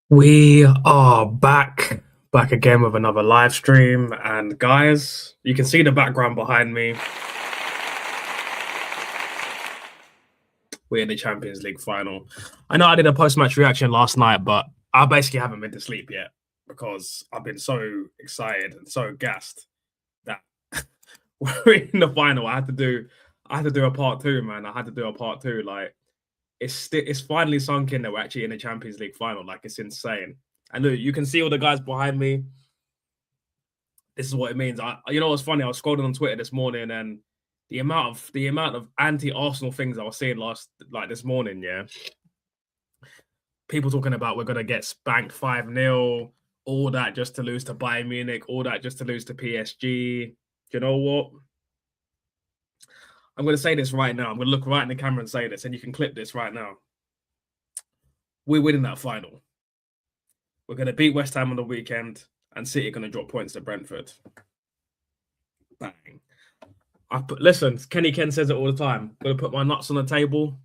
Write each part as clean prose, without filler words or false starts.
We are back again with another live stream. And guys, you can see the background behind me. We're in the Champions League final. I know I did a post-match reaction last night, but I basically haven't been to sleep yet because I've been so excited and so gassed that we're in the final. I had to do a part two, man. I had to do a part two. Like it's finally sunk in that we're actually in the Champions League final. Like it's insane. And look, you can see all the guys behind me. This is what it means. You know what's funny? I was scrolling on Twitter this morning, and the amount of anti-Arsenal things I was seeing this morning. Yeah, people talking about we're gonna get spanked 5-0, all that just to lose to Bayern Munich, all that just to lose to PSG. You know what? I'm gonna say this right now. I'm gonna look right in the camera and say this, and you can clip this right now. We're winning that final. We're gonna beat West Ham on the weekend, and City are gonna drop points to Brentford. Bang. Listen, Kenny Ken says it all the time. I'm gonna put my nuts on the table.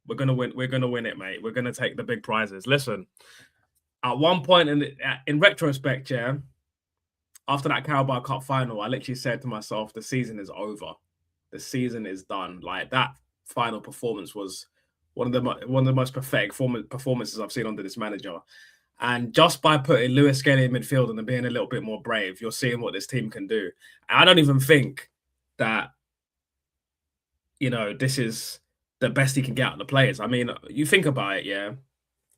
We're gonna win. We're gonna win it, mate. We're gonna take the big prizes. Listen, at one point in retrospect, yeah, after that Carabao Cup final, I literally said to myself, "The season is over. The season is done." Like that final performance was one of the most pathetic performances I've seen under this manager. And just by putting Lewis Skelly in midfield and being a little bit more brave, you're seeing what this team can do. And I don't even think that, this is the best he can get out of the players. I mean, you think about it, yeah.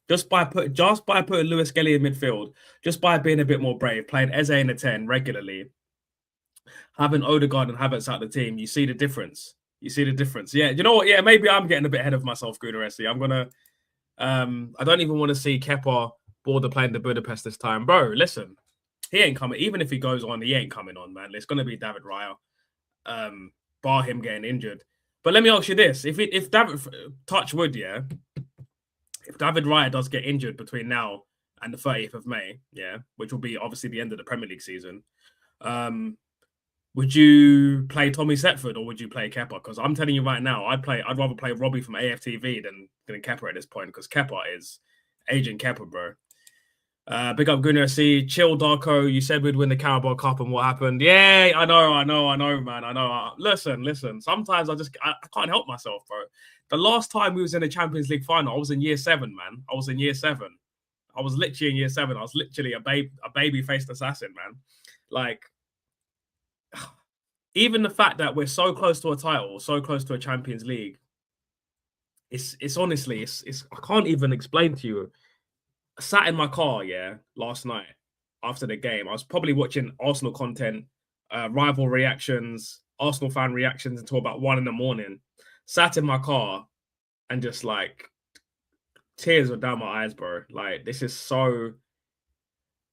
Just by putting Lewis Skelly in midfield, just by being a bit more brave, playing Eze in the 10 regularly, having Odegaard and Havertz out the team, you see the difference. You see the difference. Yeah, you know what? Yeah, maybe I'm getting a bit ahead of myself, Gudaresi. I'm gonna. I don't even want to see Kepa Border playing the Budapest this time, bro. Listen, he ain't coming. Even if he goes on, he ain't coming on, man. It's gonna be David Raya, bar him getting injured. But let me ask you this: if David, touch wood, yeah, if David Raya does get injured between now and the 30th of May, yeah, which will be obviously the end of the Premier League season, would you play Tommy Setford or would you play Kepa? Because I'm telling you right now, I'd rather play Robbie from AFTV than Kepa at this point, because Kepa is aging Kepa, bro. Big up Gunnar C. Chill Darko. You said we'd win the Carabao Cup, and what happened? Yeah, I know, man. I know. Listen. Sometimes I can't help myself, bro. The last time we was in the Champions League final, I was in year 7, man. I was literally in year 7. I was literally a baby-faced assassin, man. Like, even the fact that we're so close to a title, so close to a Champions League, it's honestly, I can't even explain to you. I sat in my car, yeah, last night after the game. I was probably watching Arsenal content, rival reactions, Arsenal fan reactions until about 1 a.m. Sat in my car and just like tears were down my eyes, bro. Like this is so.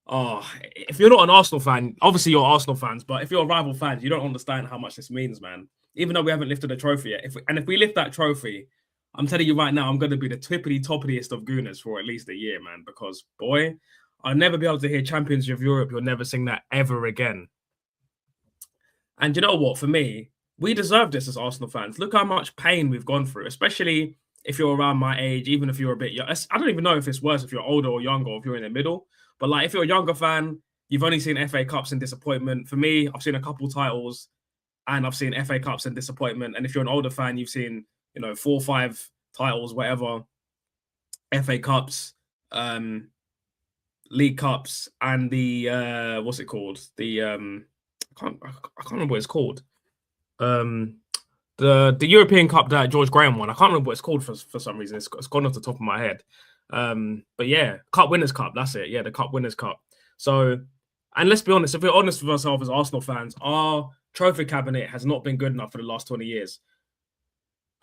Oh, if you're not an Arsenal fan, obviously you're Arsenal fans, but if you're a rival fan, you don't understand how much this means, man. Even though we haven't lifted a trophy yet, if we lift that trophy, I'm telling you right now, I'm going to be the tippity-toppiest of gooners for at least a year, man. Because, boy, I'll never be able to hear Champions of Europe. You'll never sing that ever again. And you know what? For me, we deserve this as Arsenal fans. Look how much pain we've gone through, especially if you're around my age, even if you're a bit young. I don't even know if it's worse if you're older or younger or if you're in the middle. But, like, if you're a younger fan, you've only seen FA Cups and disappointment. For me, I've seen a couple titles and I've seen FA Cups and disappointment. And if you're an older fan, you've seen 4 or 5 titles, whatever, FA Cups, League Cups, and the what's it called? The I can't remember what it's called. The European Cup that George Graham won. I can't remember what it's called for some reason. It's gone off the top of my head. But yeah, Cup Winners' Cup. That's it. Yeah, the Cup Winners' Cup. So, and let's be honest. If we're honest with ourselves as Arsenal fans, our trophy cabinet has not been good enough for the last 20 years.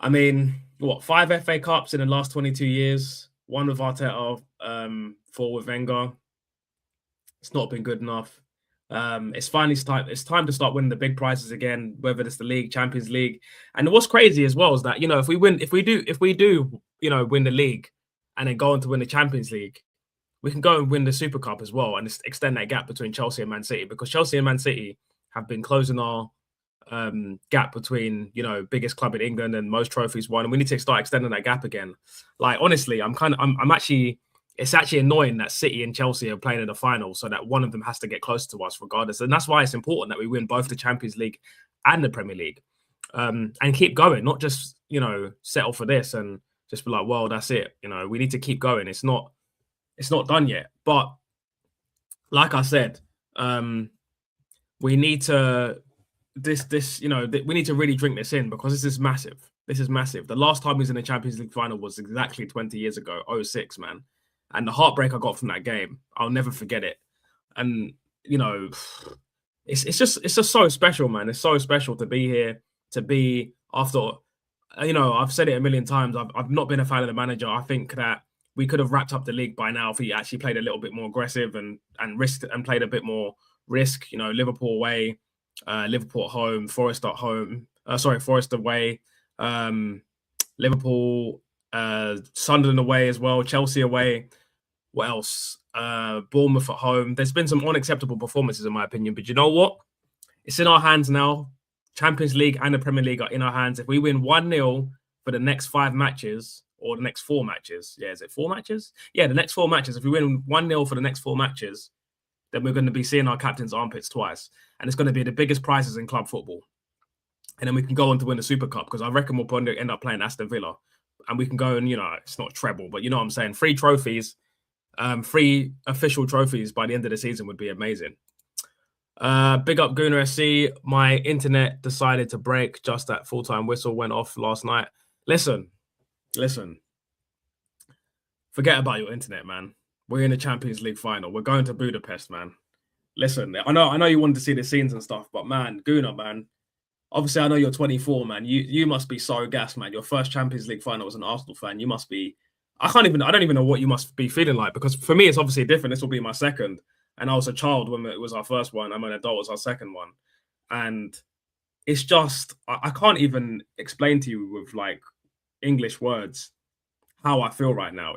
I mean, 5 FA Cups in the last 22 years, 1 with Arteta, 4 with Wenger. It's not been good enough. It's time to start winning the big prizes again, whether it's the league, Champions League. And what's crazy as well is that, if we do, win the league and then go on to win the Champions League, we can go and win the Super Cup as well and extend that gap between Chelsea and Man City, because Chelsea and Man City have been closing our gap between biggest club in England and most trophies won, and we need to start extending that gap again. Like honestly, I'm actually it's actually annoying that City and Chelsea are playing in the final, so that one of them has to get closer to us regardless. And that's why it's important that we win both the Champions League and the Premier League, and keep going, not just, settle for this and just be like, well, that's it. We need to keep going. It's not done yet. But like I said, we need to we need to really drink this in, because this is massive. This is massive. The last time we was in the Champions League final was exactly 20 years ago, 06, man. And the heartbreak I got from that game, I'll never forget it. And, it's just so special, man. It's so special to be here, to be after, I've said it a million times. I've not been a fan of the manager. I think that we could have wrapped up the league by now if he actually played a little bit more aggressive and risked and played a bit more risk. Liverpool away, Liverpool at home, Forest at home. Forest away, Liverpool, Sunderland away as well, Chelsea away. What else? Bournemouth at home. There's been some unacceptable performances, in my opinion. But you know what? It's in our hands now. Champions League and the Premier League are in our hands. If we win 1-0 for the next 5 matches, or the next 4 matches. Yeah, is it 4 matches? Yeah, the next 4 matches. If we win 1-0 for the next 4 matches, then we're going to be seeing our captain's armpits twice. And it's going to be the biggest prizes in club football. And then we can go on to win the Super Cup, because I reckon we'll probably end up playing Aston Villa. And we can go and, it's not treble, but you know what I'm saying? 3 trophies, 3 official trophies by the end of the season would be amazing. Big up Gooner SC. My internet decided to break just that full-time whistle went off last night. Listen. Forget about your internet, man. We're in the Champions League final. We're going to Budapest, man. Listen, I know you wanted to see the scenes and stuff, but man, Gooner, man. Obviously, I know you're 24, man. You must be so gassed, man. Your first Champions League final as an Arsenal fan. You must be. I don't even know what you must be feeling like, because for me, it's obviously different. This will be my second. And I was a child when it was our first one. I'm an adult, it was our second one. And it's just, I can't even explain to you with like English words how I feel right now.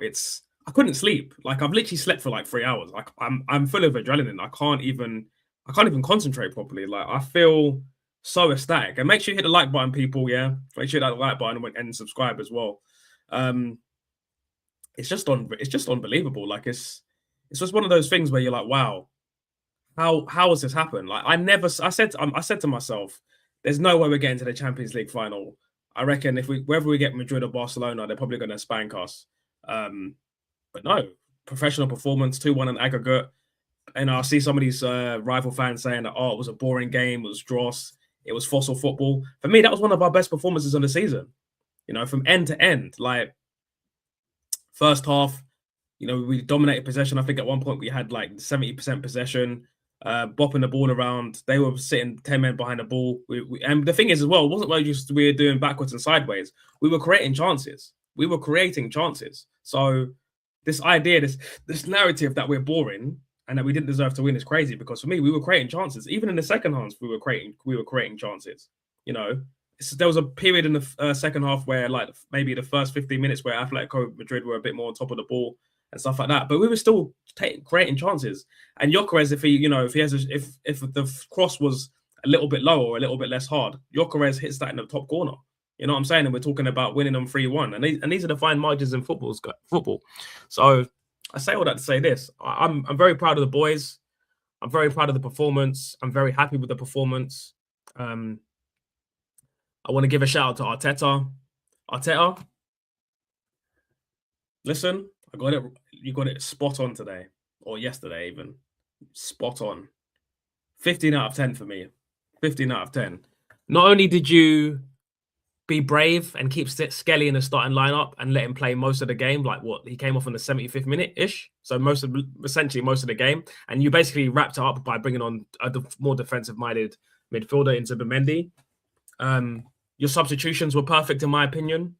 I couldn't sleep. Like, I've literally slept for like 3 hours. Like, I'm full of adrenaline. I can't even concentrate properly. Like, I feel so ecstatic. And make sure you hit the like button, people. Yeah, make sure you hit that like button and subscribe as well. It's just unbelievable. Like, it's just one of those things where you're like, wow, how has this happened? Like, I said to myself, there's no way we're getting to the Champions League final. I reckon whether we get Madrid or Barcelona, they're probably going to spank us. But no, professional performance, 2-1 in aggregate. And I see some of these rival fans saying that, it was a boring game, it was dross, it was fossil football. For me, that was one of our best performances of the season. From end to end. Like, first half, we dominated possession. I think at one point we had like 70% possession, bopping the ball around. They were sitting 10 men behind the ball. And the thing is as well, it wasn't like we were doing backwards and sideways. We were creating chances. So this idea, this narrative that we're boring and that we didn't deserve to win is crazy, because for me, we were creating chances. Even in the second half, we were creating chances. There was a period in the second half where, like, maybe the first 15 minutes where Atletico Madrid were a bit more on top of the ball and stuff like that, but we were still creating chances. And Gyökeres, if the cross was a little bit lower or a little bit less hard, Gyökeres hits that in the top corner. You know what I'm saying? And we're talking about winning them 3-1, and these are the fine margins in football. So I say all that to say this: I'm very proud of the boys. I'm very proud of the performance. I'm very happy with the performance. I want to give a shout out to Arteta. Arteta, listen, I got it. You got it spot on today, or yesterday even. Spot on. 15 out of 10 for me. 15 out of 10. Not only did you be brave and keep Skelly in the starting lineup and let him play most of the game, like what he came off in the 75th minute-ish, so essentially most of the game, and you basically wrapped it up by bringing on a more defensive-minded midfielder into Mendy. Your substitutions were perfect in my opinion.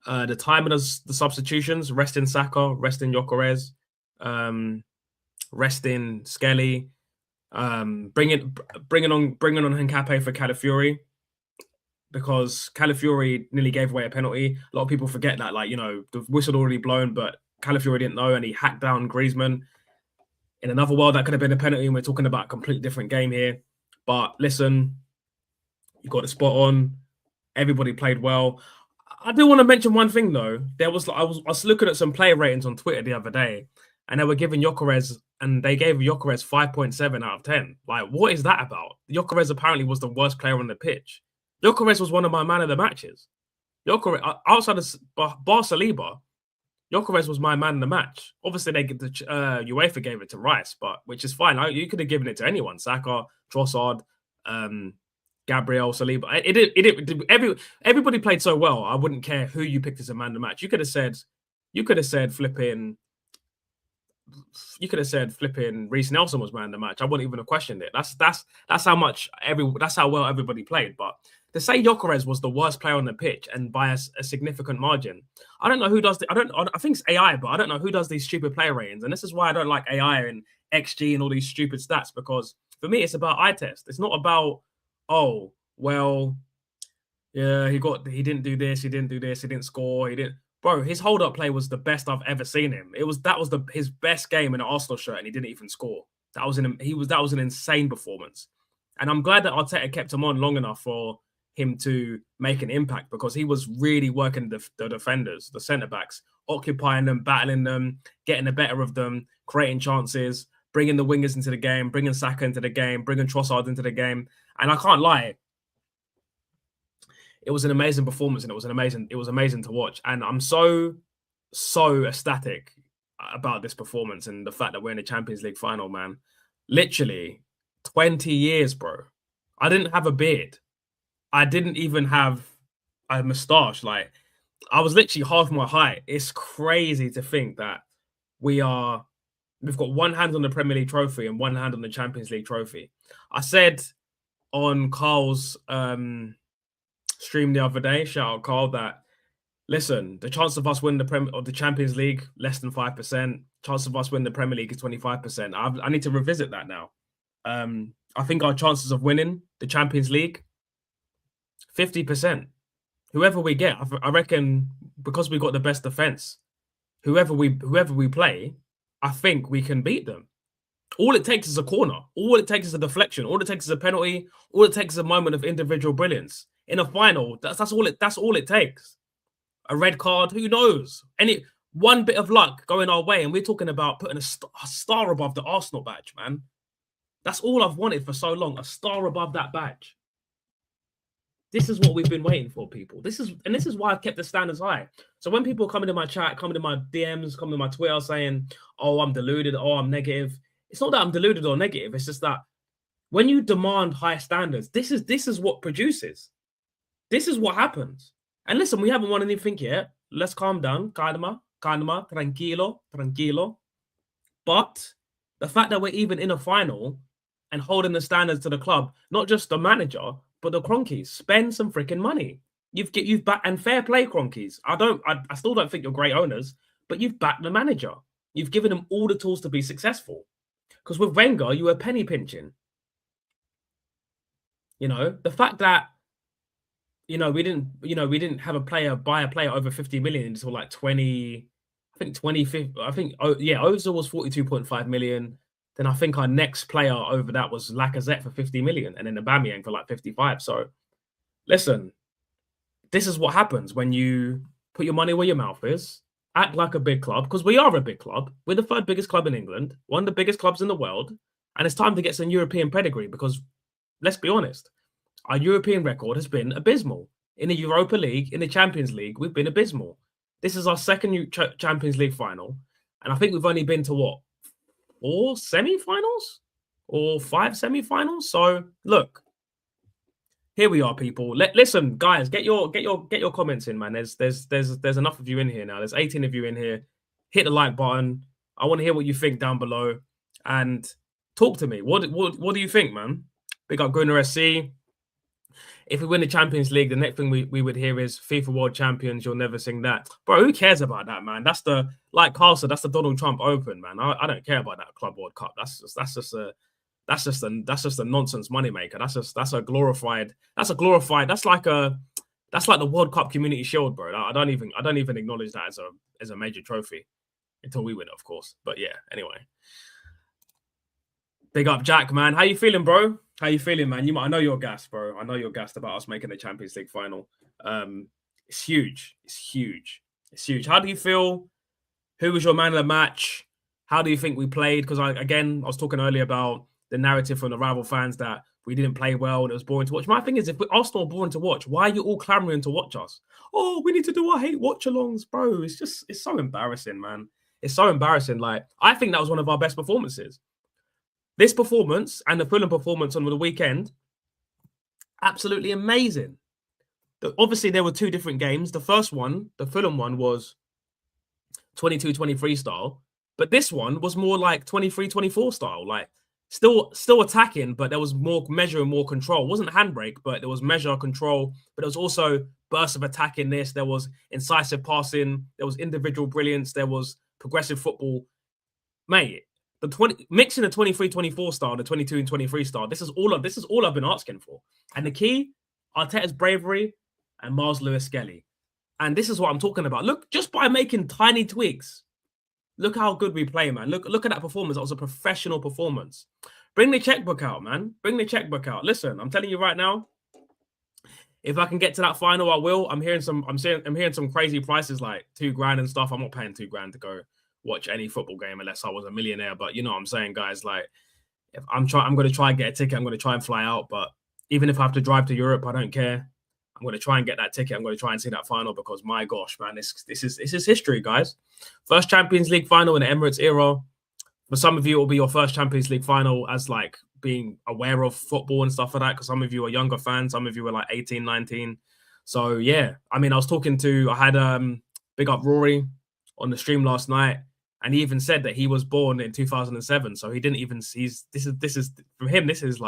The timing of the substitutions: resting Saka, resting Gyökeres, resting Skelly, bringing on Hincapié for Calafiori, because Calafiori nearly gave away a penalty. A lot of people forget that, the whistle had already blown, but Calafiori didn't know, and he hacked down Griezmann. In another world, that could have been a penalty, and we're talking about a completely different game here. But listen, you got the spot on. Everybody played well. I do want to mention one thing though. There was I was looking at some player ratings on Twitter the other day, and they were giving Gyökeres, and they gave Gyökeres 5.7 out of 10. Like, what is that about? Gyökeres apparently was the worst player on the pitch. Gyökeres was one of my man of the matches. Gyökeres, outside of Saliba, Gyökeres was my man of the match. Obviously, they UEFA gave it to Rice, but which is fine. You could have given it to anyone: Saka, Trossard, Gabriel, Saliba. Everybody played so well. I wouldn't care who you picked as a man of the match. You could have said flipping Reece Nelson was man of the match. I wouldn't even have questioned it. That's how well everybody played. But to say Gyökeres was the worst player on the pitch and by a significant margin, I don't know who does. I think it's AI, but I don't know who does these stupid player ratings. And this is why I don't like AI and XG and all these stupid stats, because for me it's about eye test. It's not about, oh well, yeah, he didn't do this, he didn't score, he didn't. Bro, his hold-up play was the best I've ever seen him. That was his best game in an Arsenal shirt, and he didn't even score. That was an insane performance. And I'm glad that Arteta kept him on long enough for him to make an impact, because he was really working the defenders, the centre-backs, occupying them, battling them, getting the better of them, creating chances, bringing the wingers into the game, bringing Saka into the game, bringing Trossard into the game. And I can't lie, it was an amazing performance, and it was amazing to watch. And I'm so ecstatic about this performance and the fact that we're in the Champions League final, man. Literally 20 years, bro. I didn't have a beard. I didn't even have a moustache. Like, I was literally half my height. It's crazy to think that we've got one hand on the Premier League trophy and one hand on the Champions League trophy. I said on Carl's stream the other day, shout out Carl, that listen, the chance of us winning the Champions League, less than 5%. Chance of us winning the Premier League is 25%. I need to revisit that now. I think our chances of winning the Champions League, 50%. Whoever we get, I reckon, because we got the best defense, whoever we play, I think we can beat them. All it takes is a corner. All it takes is a deflection. All it takes is a penalty. All it takes is a moment of individual brilliance. In a final, that's all it takes. A red card, who knows? One bit of luck going our way, and we're talking about putting a star above the Arsenal badge, man. That's all I've wanted for so long, a star above that badge. This is what we've been waiting for, people. This is why I've kept the standards high. So when people come into my chat, come into my DMs, come to my Twitter saying, oh, I'm deluded, oh, I'm negative. It's not that I'm deluded or negative. It's just that when you demand high standards, this is what produces. This is what happens. And listen, we haven't won anything yet. Let's calm down. Calma, tranquilo. But the fact that we're even in a final and holding the standards to the club, not just the manager, but the Cronkies, spend some freaking money. You've backed, and fair play, Cronkies. I still don't think you're great owners, but you've backed the manager. You've given him all the tools to be successful. Because with Wenger, you were penny pinching. You know, the fact that we didn't have buy a player over 50 million until like 2015. I think Ozil was 42.5 million. Then I think our next player over that was Lacazette for 50 million, and then Aubameyang for like 55. So, listen, this is what happens when you put your money where your mouth is, act like a big club, because we are a big club. We're the third biggest club in England, one of the biggest clubs in the world, and it's time to get some European pedigree, because let's be honest, our European record has been abysmal. In the Europa League, in the Champions League, we've been abysmal. This is our second Champions League final, and I think we've only been to what? 4 semi-finals or 5 semi-finals. So look, here we are, people. Listen, guys, get your comments in, man. There's enough of you in here now. There's 18 of you in here. Hit the like button. I want to hear what you think down below, and talk to me. What do you think, man? Big up Gunnar SC. If we win the Champions League, the next thing we would hear is FIFA World Champions. You'll never sing that, bro. Who cares about that, man? That's like Carl said, that's the Donald Trump Open, man. I don't care about that Club World Cup. That's just a nonsense moneymaker. That's like the World Cup Community Shield, bro. I don't even acknowledge that as a major trophy until we win it, of course. But yeah, anyway. Big up Jack, man. How you feeling, bro? How you feeling, man? I know you're gassed, bro. I know you're gassed about us making the Champions League final. It's huge. It's huge. It's huge. How do you feel? Who was your man of the match? How do you think we played? Because I was talking earlier about the narrative from the rival fans that we didn't play well and it was boring to watch. My thing is, if Arsenal are boring to watch, why are you all clamoring to watch us? Oh, we need to do our hate watch-alongs, bro. It's so embarrassing, man. It's so embarrassing. Like, I think that was one of our best performances. This performance and the Fulham performance on the weekend, absolutely amazing. Obviously, there were two different games. The first one, the Fulham one, was 22-23 style, but this one was more like 23-24 style. Like, still attacking, but there was more measure and more control. It wasn't handbrake, but there was measure, control, but there was also bursts of attack in this. There was incisive passing. There was individual brilliance. There was progressive football. Mate, mixing the 23-24 style, the 22-23 style, this is all I've been asking for. And the key, Arteta's bravery and Miles Lewis-Skelly. And this is what I'm talking about. Look, just by making tiny tweaks, look how good we play, man. Look at that performance. That was a professional performance. Bring the checkbook out, man. Bring the checkbook out. Listen, I'm telling you right now, if I can get to that final, I will. I'm hearing some crazy prices like $2,000 and stuff. I'm not paying $2,000 to go watch any football game unless I was a millionaire. But you know what I'm saying, going like, if I'm going to try and get a ticket. I'm going to try and fly out. But even if I have to drive to Europe, I don't care. I'm going to try and get that ticket. I'm going to try and see that final because my gosh, man, this is history, guys. First Champions League final in the Emirates era. For some of you, it will be your first Champions League final as like being aware of football and stuff like that. Because some of you are younger fans. Some of you are like 18, 19. So yeah, I mean, I had big up Rory on the stream last night, and he even said that he was born in 2007. So he didn't even. This is for him. This is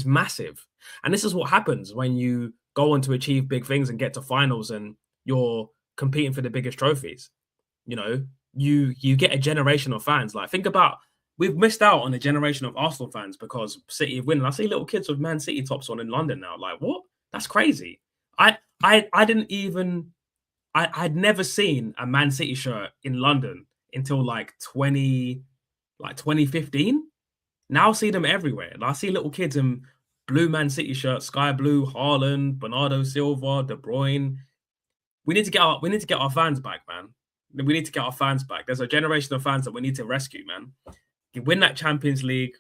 massive, and this is what happens when you go on to achieve big things and get to finals and you're competing for the biggest trophies. You know, you get a generation of fans. Like, think about, we've missed out on a generation of Arsenal fans because City have winning. I see little kids with Man City tops on in London now. Like, what? That's crazy. I'd never seen a Man City shirt in London until like 2015. Now I see them everywhere. Like, I see little kids in blue Man City shirt, sky blue, Haaland, Bernardo Silva, De Bruyne. We need to get our fans back, man. We need to get our fans back. There's a generation of fans that we need to rescue, man. You win that Champions League,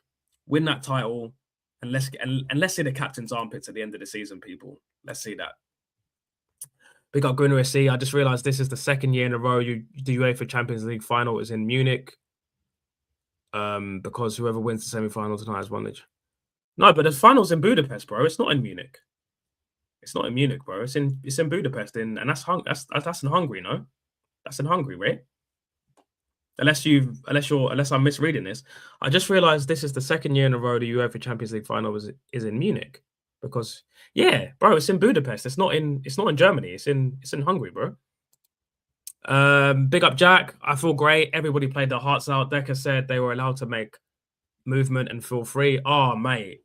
win that title, and let's see the captain's armpits at the end of the season, people. Let's see that. Big up Gunnar SC. I just realized this is the second year in a row the UEFA Champions League final is in Munich. Because whoever wins the semi-final tonight has won it. No, but the final's in Budapest, bro. It's not in Munich. It's not in Munich, bro. It's in Budapest, and that's in Hungary, no? That's in Hungary, right? Unless I'm misreading this. I just realized this is the second year in a row the UEFA Champions League final is in Munich. Because yeah, bro, it's in Budapest. It's not in Germany. It's in Hungary, bro. Big up Jack. I feel great. Everybody played their hearts out. Decker said they were allowed to make movement and feel free. Oh, mate.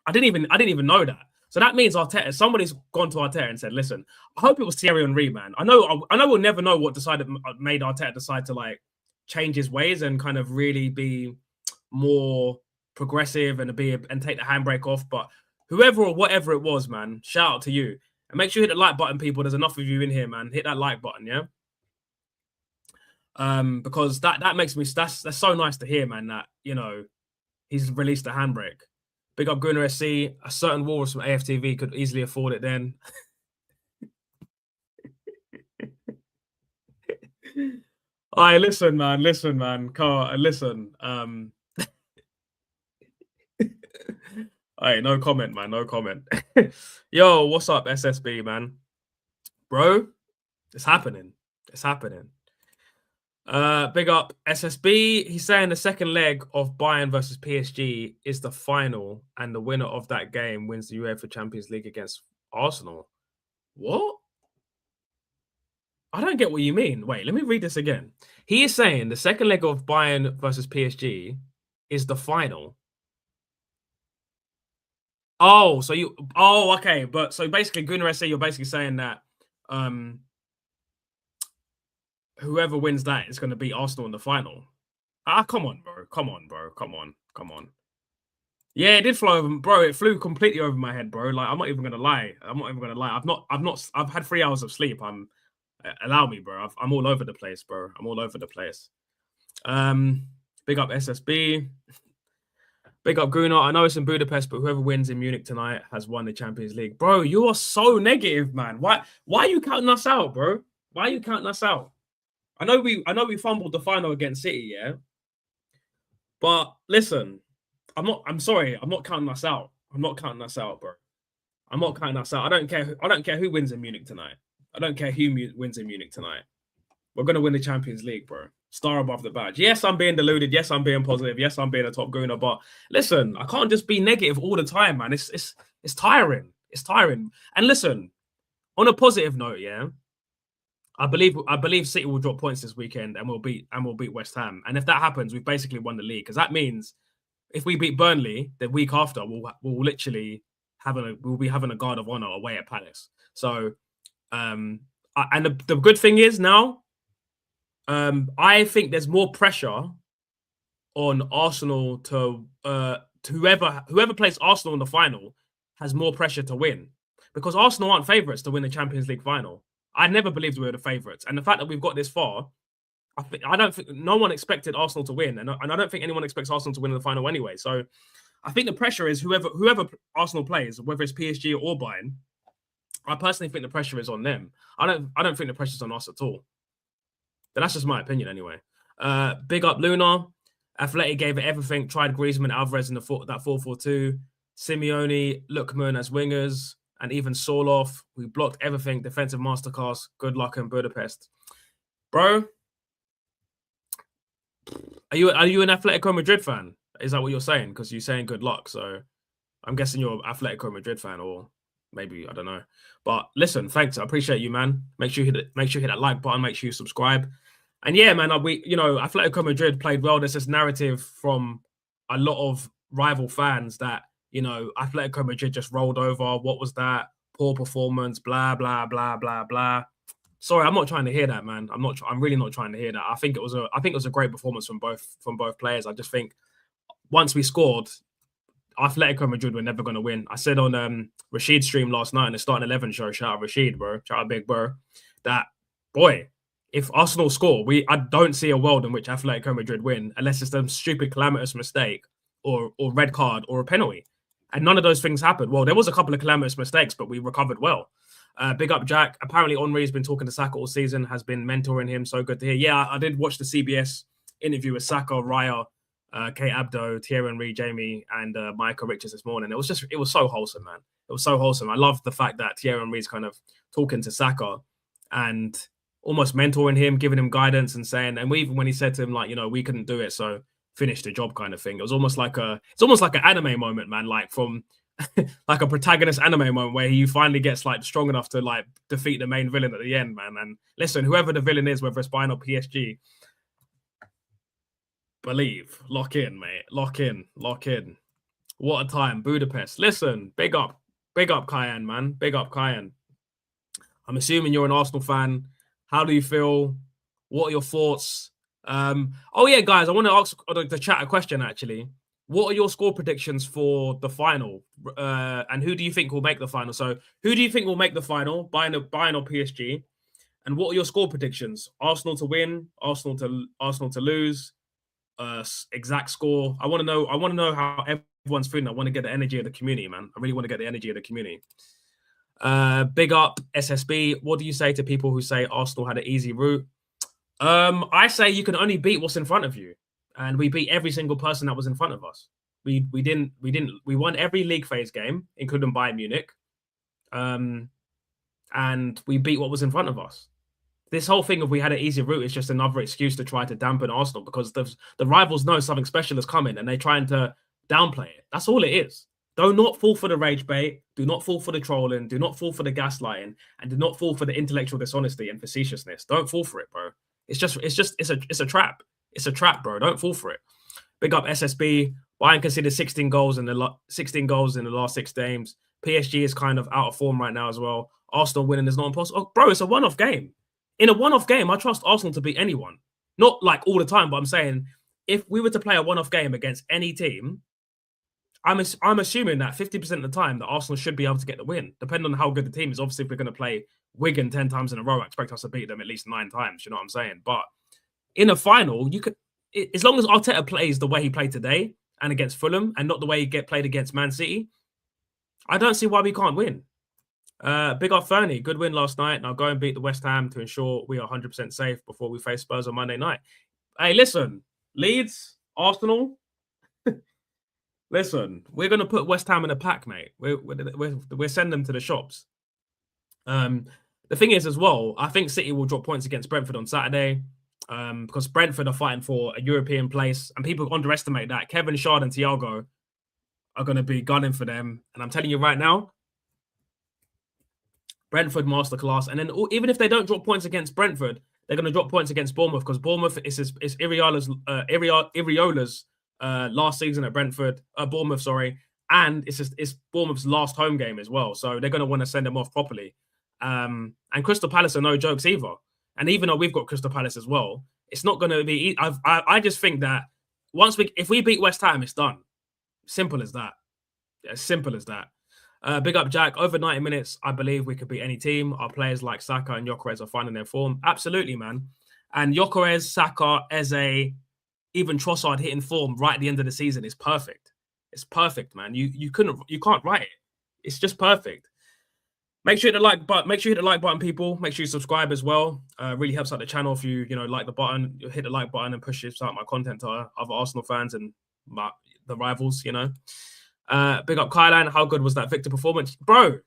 I didn't even know that. So that means Arteta, somebody's gone to Arteta and said, listen, I hope it was Thierry Henry, man. I know we'll never know what made Arteta decide to like change his ways and kind of really be more progressive and take the handbrake off. But whoever or whatever it was, man, shout out to you. And make sure you hit the like button, people. There's enough of you in here, man. Hit that like button, yeah? Because that makes me, that's so nice to hear, man, that, you know, he's released a handbrake. Big up Gunnar SC. A certain walrus from AFTV could easily afford it then. All right, listen, man. Carl, listen. All right, no comment, man. No comment. Yo, what's up, SSB, man? Bro, it's happening. It's happening. Big up SSB. He's saying the second leg of Bayern versus PSG is the final, and the winner of that game wins the UEFA Champions League against Arsenal. What? I don't get what you mean. Wait, let me read this again. He is saying the second leg of Bayern versus PSG is the final. Oh, okay. But so basically, Gunnar SC, you're basically saying that whoever wins that is going to beat Arsenal in the final. Come on, bro. Come on. Yeah, it did fly over, bro. It flew completely over my head, bro. Like, I'm not even gonna lie. I've had 3 hours of sleep. Allow me, bro. I'm all over the place, bro. I'm all over the place. Big up SSB. Big up Gruner. I know it's in Budapest, but whoever wins in Munich tonight has won the Champions League. Bro, you are so negative, man. Why are you counting us out, bro? Why are you counting us out? I know we fumbled the final against City, yeah. But listen, I'm sorry, I'm not counting us out. I'm not counting us out, bro. I'm not counting us out. I don't care who wins in Munich tonight. I don't care who wins in Munich tonight. We're gonna win the Champions League, bro. Star above the badge. Yes, I'm being deluded. Yes, I'm being positive. Yes, I'm being a top gooner. But listen, I can't just be negative all the time, man. It's tiring. It's tiring. And listen, on a positive note, yeah, I believe City will drop points this weekend and we'll beat West Ham. And if that happens, we've basically won the league, because that means if we beat Burnley the week after, we'll literally we'll be having a guard of honor away at Palace. So, and the good thing is now, I think there's more pressure on Arsenal to whoever plays Arsenal in the final has more pressure to win, because Arsenal aren't favourites to win the Champions League final. I never believed we were the favourites, and the fact that we've got this far, I don't think no one expected Arsenal to win, and I don't think anyone expects Arsenal to win in the final anyway. So I think the pressure is whoever Arsenal plays, whether it's PSG or Bayern. I personally think the pressure is on them. I don't think the pressure's on us at all. But that's just my opinion anyway. Big up Luna. Athletic gave it everything. Tried Griezmann, Alvarez in that 4-4-2. Simeone, Lookman as wingers, and even Sorloth. We blocked everything. Defensive masterclass. Good luck in Budapest, bro. Are you an Atletico Madrid fan? Is that what you're saying? Because you're saying good luck, so I'm guessing you're an Atletico Madrid fan, or maybe I don't know. But listen, thanks. I appreciate you, man. Make sure you hit that like button. Make sure you subscribe. And yeah, man, Atletico Madrid played well. There's this narrative from a lot of rival fans that, Atletico Madrid just rolled over. What was that? Poor performance, blah, blah, blah, blah, blah. Sorry, I'm not trying to hear that, man. I'm really not trying to hear that. I think it was a great performance from both players. I just think once we scored, Atletico Madrid were never going to win. I said on Rashid's stream last night in the Starting 11 show, shout out Rashid, bro, shout out Big Bro, that, boy, if Arsenal score, I don't see a world in which Atletico Madrid win unless it's a stupid calamitous mistake or red card or a penalty. And none of those things happened. Well, there was a couple of calamitous mistakes, but we recovered well. Big up Jack. Apparently Henri's been talking to Saka all season, has been mentoring him. So good to hear. Yeah, I did watch the CBS interview with Saka, Raya, Kate Abdo, Thierry Henry, Jamie, and Michael Richards this morning. It was so wholesome, man. It was so wholesome. I love the fact that Thierry Henry's kind of talking to Saka and almost mentoring him, giving him guidance and saying, and even when he said to him, like, we couldn't do it, so finish the job kind of thing. It was almost like an anime moment, man, like from like a protagonist anime moment where he finally gets like strong enough to like defeat the main villain at the end, man. And listen, whoever the villain is, whether it's Bayern or PSG, believe, lock in, mate. Lock in. What a time. Budapest. Listen, big up Cayenne, man. Big up Cayenne. I'm assuming you're an Arsenal fan. How do you feel? What are your thoughts? Oh yeah, guys, I want to ask the chat a question actually. What are your score predictions for the final? And who do you think will make the final? So who do you think will make the final? Bayern or PSG? And what are your score predictions? Arsenal to win, Arsenal to lose, exact score. I want to know how everyone's feeling. I want to get the energy of the community, man. I really want to get the energy of the community. Big up SSB. What do you say to people who say Arsenal had an easy route? I say you can only beat what's in front of you, and we beat every single person that was in front of us. We won every league phase game, including Bayern Munich, and we beat what was in front of us. This whole thing of we had an easy route is just another excuse to try to dampen Arsenal, because the rivals know something special is coming and they're trying to downplay it. That's all it is. Do not fall for the rage bait. Do not fall for the trolling. Do not fall for the gaslighting, and do not fall for the intellectual dishonesty and facetiousness. Don't fall for it, bro. It's a trap. It's a trap, bro. Don't fall for it. Big up SSB. Bayern conceded 16 goals in the last 6 games. PSG is kind of out of form right now as well. Arsenal winning is not impossible. Oh, bro, it's a one-off game. In a one-off game, I trust Arsenal to beat anyone. Not like all the time, but I'm saying if we were to play a one-off game against any team, I'm assuming that 50% of the time that Arsenal should be able to get the win, depending on how good the team is. Obviously, if we're going to play Wigan 10 times in a row, I expect us to beat them at least 9 times. You know what I'm saying? But in a final, you could, as long as Arteta plays the way he played today and against Fulham, and not the way he played against Man City, I don't see why we can't win. Big up Fernie, good win last night. Now go and beat the West Ham to ensure we are 100% safe before we face Spurs on Monday night. Hey, listen, Leeds, Arsenal. Listen, we're going to put West Ham in a pack, mate. We're sending them to the shops. The thing is, as well, I think City will drop points against Brentford on Saturday because Brentford are fighting for a European place, and people underestimate that. Kevin Shard and Thiago are going to be gunning for them, and I'm telling you right now, Brentford masterclass. And then even if they don't drop points against Brentford, they're going to drop points against Bournemouth because Bournemouth is Iriola's last season at Bournemouth, sorry, and it's Bournemouth's last home game as well. So they're going to want to send them off properly. And Crystal Palace are no jokes either. And even though we've got Crystal Palace as well, it's not going to be. I just think that if we beat West Ham, it's done. Simple as that. As simple as that. Big up Jack. Over 90 minutes, I believe we could beat any team. Our players like Saka and Gyökeres are finding their form. Absolutely, man. And Gyökeres, Saka, Eze, even Trossard hitting form right at the end of the season is perfect. It's perfect, man. You can't write it. It's just perfect. Make sure you hit the like button. Make sure you hit the like button, people. Make sure you subscribe as well. Really helps out the channel if you like the button. You hit the like button and push out my content to other Arsenal fans and the rivals. Big up Kylan. How good was that Victor performance, bro?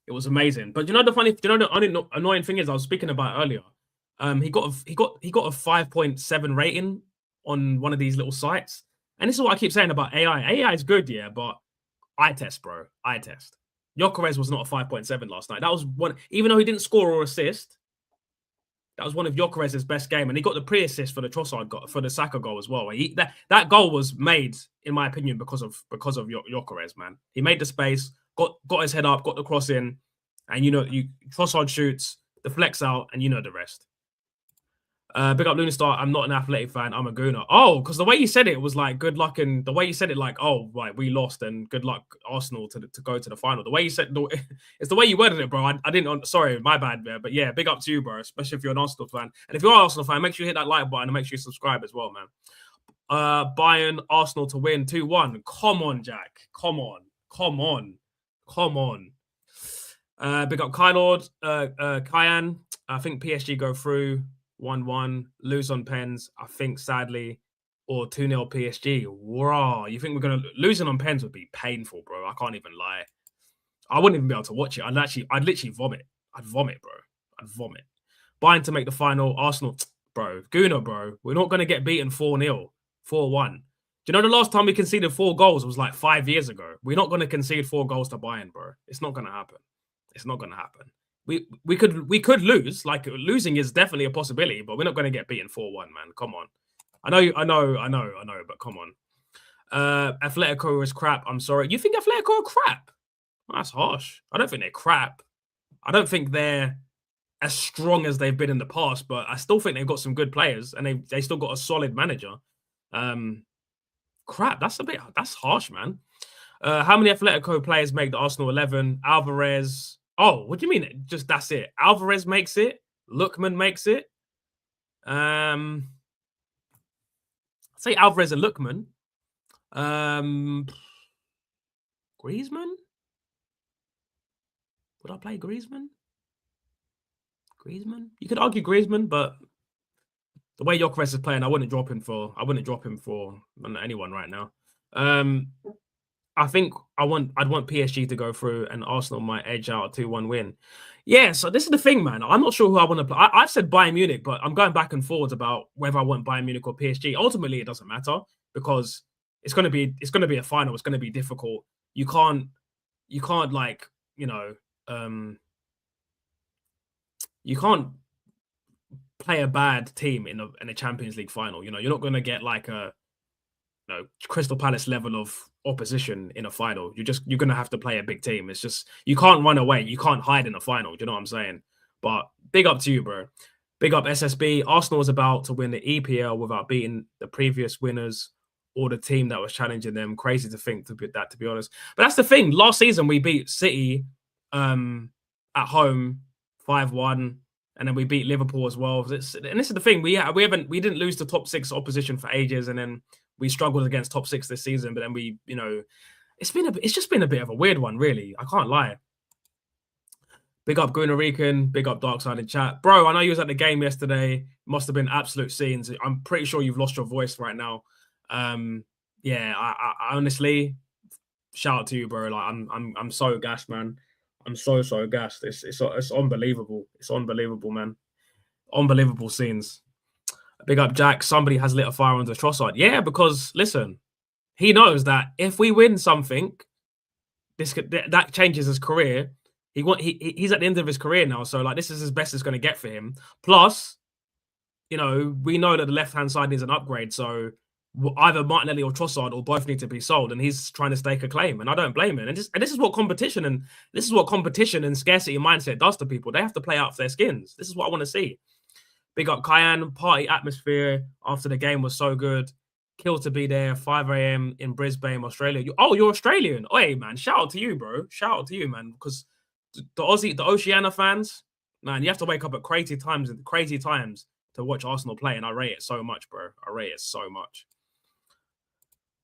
It was amazing. But the annoying thing is I was speaking about earlier. He got a 5.7 rating on one of these little sites. And this is what I keep saying about AI. AI is good, yeah, but eye test, bro. Eye test. Gyökeres was not a 5.7 last night. That was one, even though he didn't score or assist, that was one of Gyökeres' best game. And he got the pre-assist for the Trossard goal, for the Saka goal as well. That goal was made, in my opinion, because of Gyökeres, man. He made the space, got his head up, got the cross in, and Trossard shoots, deflects out, and the rest. Big up Lunistar. I'm not an Athletic fan. I'm a Gooner. Oh, because the way you said it was like good luck, and the way you said it like, oh, right, we lost and good luck Arsenal to go to the final. The way you said it's the way you worded it, bro. I didn't. Sorry, my bad, but yeah, big up to you, bro. Especially if you're an Arsenal fan, and if you're an Arsenal fan, make sure you hit that like button and make sure you subscribe as well, man. Bayern Arsenal to win 2-1. Come on, Jack. Come on. Big up Kylord, Kyan. I think PSG go through 1-1, lose on pens, I think, sadly, or 2-0 PSG. Wow, you think we're going to... Losing on pens would be painful, bro. I can't even lie. I wouldn't even be able to watch it. I'd literally vomit. I'd vomit, bro. I'd vomit. Bayern to make the final. Arsenal, bro. Gooner, bro. We're not going to get beaten 4-0, 4-1. Do you know the last time we conceded 4 goals was like 5 years ago? We're not going to concede 4 goals to Bayern, bro. It's not going to happen. It's not going to happen. We could lose. Like, losing is definitely a possibility, but we're not going to get beaten 4-1, man. Come on. I know, but come on. Atletico is crap. I'm sorry. You think Atletico are crap? That's harsh. I don't think they're crap. I don't think they're as strong as they've been in the past, but I still think they've got some good players and they still got a solid manager. Crap. That's harsh, man. How many Atletico players make the Arsenal 11? Alvarez. Oh, what do you mean? Just that's it. Alvarez makes it. Lookman makes it. I'd say Alvarez and Lookman. Griezmann? Would I play Griezmann? You could argue Griezmann, but the way Gyökeres is playing, I wouldn't drop him for anyone right now. I think I'd want PSG to go through and Arsenal might edge out a 2-1 win. Yeah, so this is the thing, man. I'm not sure who I want to play. I've said Bayern Munich, but I'm going back and forwards about whether I want Bayern Munich or PSG. Ultimately, it doesn't matter because it's going to be a final. It's going to be difficult. You can't like, you can't play a bad team in a Champions League final. You're not going to get like a Crystal Palace level of opposition in a final. You're going to have to play a big team. It's just, you can't run away. You can't hide in a final. Do you know what I'm saying? But big up to you, bro. Big up SSB. Arsenal is about to win the EPL without beating the previous winners or the team that was challenging them. Crazy to think to be honest. But that's the thing. Last season we beat City at home 5-1, and then we beat Liverpool as well. And this is the thing. We didn't lose to top 6 opposition for ages, and then we struggled against top 6 this season. But then it's just been a bit of a weird one, really. I can't lie. Big up Gunnar Rican, big up Darkside in chat. Bro, I know you was at the game yesterday. Must have been absolute scenes. I'm pretty sure you've lost your voice right now. Yeah, I honestly, shout out to you, bro. Like I'm so gassed, man. I'm so gassed. It's unbelievable. It's unbelievable, man. Unbelievable scenes. Big up Jack. Somebody has lit a fire under Trossard. Yeah, because listen, he knows that if we win something, that changes his career. He's at the end of his career now, so like this is as best it's going to get for him. Plus, we know that the left-hand side needs an upgrade, so either Martinelli or Trossard or both need to be sold, and he's trying to stake a claim, and I don't blame him. And this is what competition and scarcity mindset does to people. They have to play out for their skins. This is what I want to see. Big up Cayenne. Party atmosphere after the game was so good. Kill to be there. 5 a.m. in Brisbane, Australia. You're Australian. Hey man, shout out to you, bro. Shout out to you, man, because the Oceania fans, man, you have to wake up at crazy times to watch Arsenal play, and I rate it so much, bro. I rate it so much.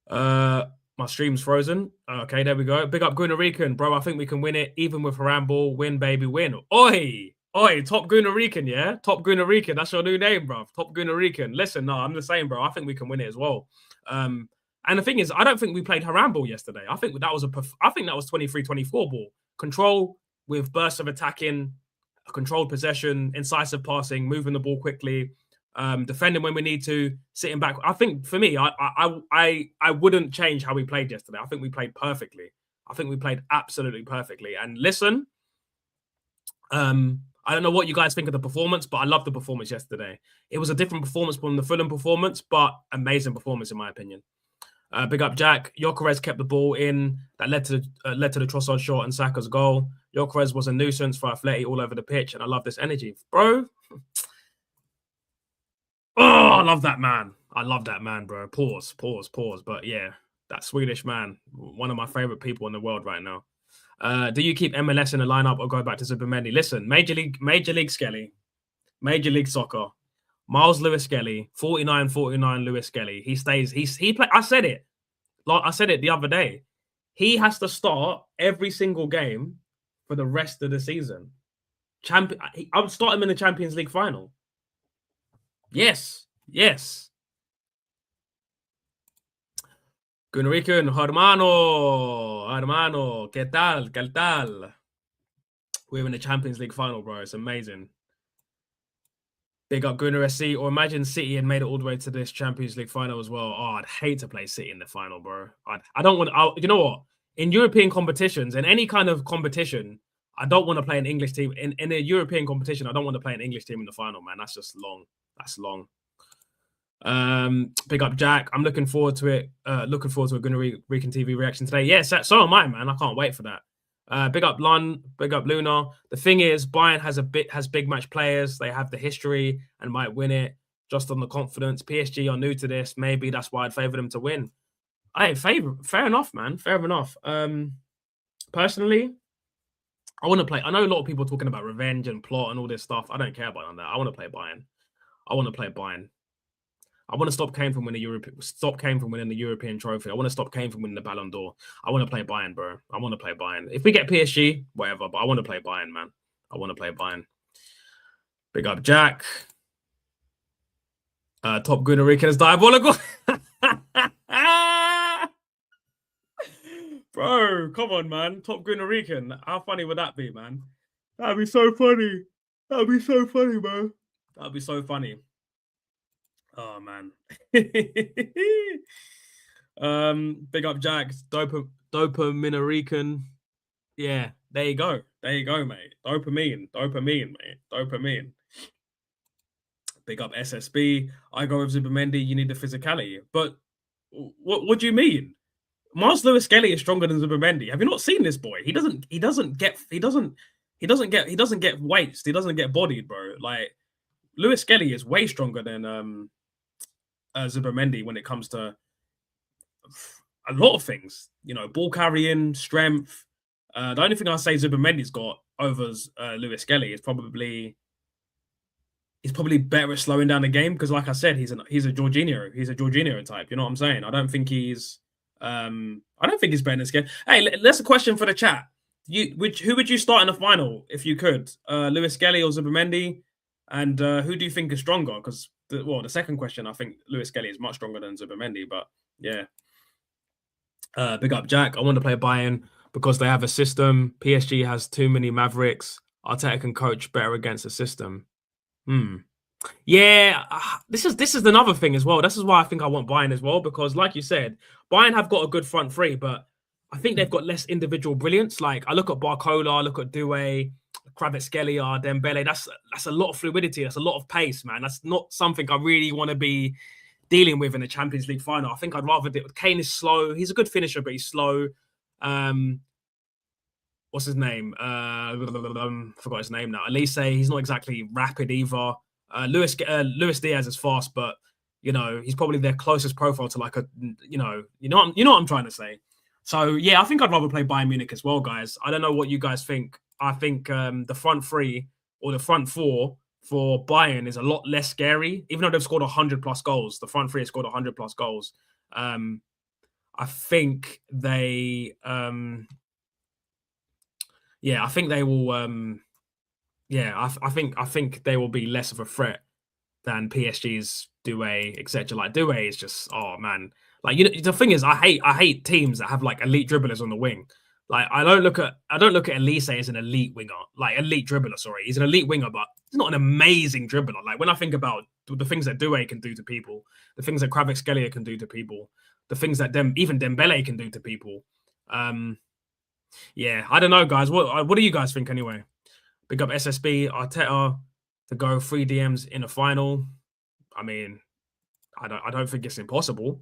My stream's frozen. Okay, there we go. Big up Gunnar Rican, bro. I think we can win it, even with Harambal. Win, baby, win. Oi, Top Gunnar Rican, yeah? Top Gunnar Rican. That's your new name, bro. Top Gunnar Rican. Listen, no, I'm the same, bro. I think we can win it as well. And the thing is, I don't think we played Harambal yesterday. I think that was 23-24 ball. Control with bursts of attacking, controlled possession, incisive passing, moving the ball quickly, defending when we need to, sitting back. I think for me, I wouldn't change how we played yesterday. I think we played perfectly. I think we played absolutely perfectly. And listen, I don't know what you guys think of the performance, but I love the performance yesterday. It was a different performance from the Fulham performance, but amazing performance in my opinion. Big up Jack. Gyökeres kept the ball in. That led to the Trossard shot and Saka's goal. Gyökeres was a nuisance for Atleti all over the pitch, and I love this energy, bro. Oh, I love that man. I love that man, bro. Pause. But yeah, that Swedish man, one of my favorite people in the world right now. Do you keep MLS in the lineup or go back to Zubimendi? Listen, Major League Skelly, Major League Soccer, Miles Lewis Skelly, 49 Lewis Skelly. He stays. He play. I said it. Like I said it the other day. He has to start every single game for the rest of the season. I'll start him in the Champions League final. Yes. Gunrican, hermano, ¿qué tal? We're in the Champions League final, bro. It's amazing. Big up Gunnar SC, or imagine City had made it all the way to this Champions League final as well. Oh, I'd hate to play City in the final, bro. I don't want. You know what? In European competitions, in any kind of competition, I don't want to play an English team. In a European competition, I don't want to play an English team in the final, man. That's just long. That's long. Big up Jack. I'm looking forward to it. Looking forward to a Gunnar Rican TV reaction today. Yes, so am I, man. I can't wait for that. Big up Lun, big up Luna. The thing is, Bayern has big match players. They have the history and might win it just on the confidence. PSG are new to this. Maybe that's why I'd favour them to win. Fair enough, man. Fair enough. Personally, I want to play. I know a lot of people talking about revenge and plot and all this stuff. I don't care about that. I want to play Bayern. I want to stop Kane from winning the European trophy. I want to stop Kane from winning the Ballon d'Or. I want to play Bayern, bro. I want to play Bayern. If we get PSG, whatever, but I want to play Bayern, man. I want to play Bayern. Big up Jack. Top Gunnar Rican is diabolical. Bro, come on, man. Top Gunnar Rican. How funny would that be, man? That'd be so funny. That'd be so funny, bro. That'd be so funny. Oh man. Big up Jax, Dopaminarican. Yeah, there you go, mate. Dopamine, mate. Dopamine. Big up SSB. I go with Zubimendi. You need the physicality, but what do you mean? Miles Lewis Skelly is stronger than Zubimendi. Have you not seen this boy? He doesn't get weights. He doesn't get bodied, bro. Like Lewis Skelly is way stronger than Zubimendi when it comes to a lot of things. Ball carrying, strength. The only thing I say Zubimendi's got over Lewis Skelly is probably he's probably better at slowing down the game because, like I said, he's a Jorginho type. You know what I'm saying? I don't think he's better than Skelly. Hey, that's a question for the chat. Who would you start in the final if you could? Lewis Skelly or Zubimendi? And who do you think is stronger? Because the second question, I think Lewis Skelly is much stronger than Zubimendi. But yeah, big up Jack. I want to play Bayern because they have a system. PSG has too many Mavericks. Arteta can coach better against the system. Yeah, this is another thing as well. This is why I think I want Bayern as well, because like you said, Bayern have got a good front three, but I think they've got less individual brilliance. Like I look at Barcola, I look at Doué, Kvaratskhelia, Dembele. That's a lot of fluidity. That's a lot of pace, man. That's not something I really want to be dealing with in a Champions League final. I think I'd rather do it. Kane is slow. He's a good finisher, but he's slow. What's his name? Forgot his name now. Elise, he's not exactly rapid either. Luis Diaz is fast, but he's probably their closest profile to like you know what I'm trying to say. So yeah, I think I'd rather play Bayern Munich as well, guys. I don't know what you guys think. I think the front three or the front four for Bayern is a lot less scary, even though they've scored 100+ goals. The front three has scored 100+ goals. I think they. Yeah, I think they will. I think they will be less of a threat than PSG's Doué, etc. Like Doué is just, oh man. Like the thing is, I hate teams that have like elite dribblers on the wing. Like I don't look at Elise as an elite winger, like elite dribbler. Sorry, he's an elite winger, but he's not an amazing dribbler. Like when I think about the things that Doué can do to people, the things that Kvaratskhelia can do to people, the things that even Dembele can do to people. Yeah, I don't know, guys. What do you guys think anyway? Big up SSB, Arteta to go 3 DMs in a final. I mean, I don't think it's impossible.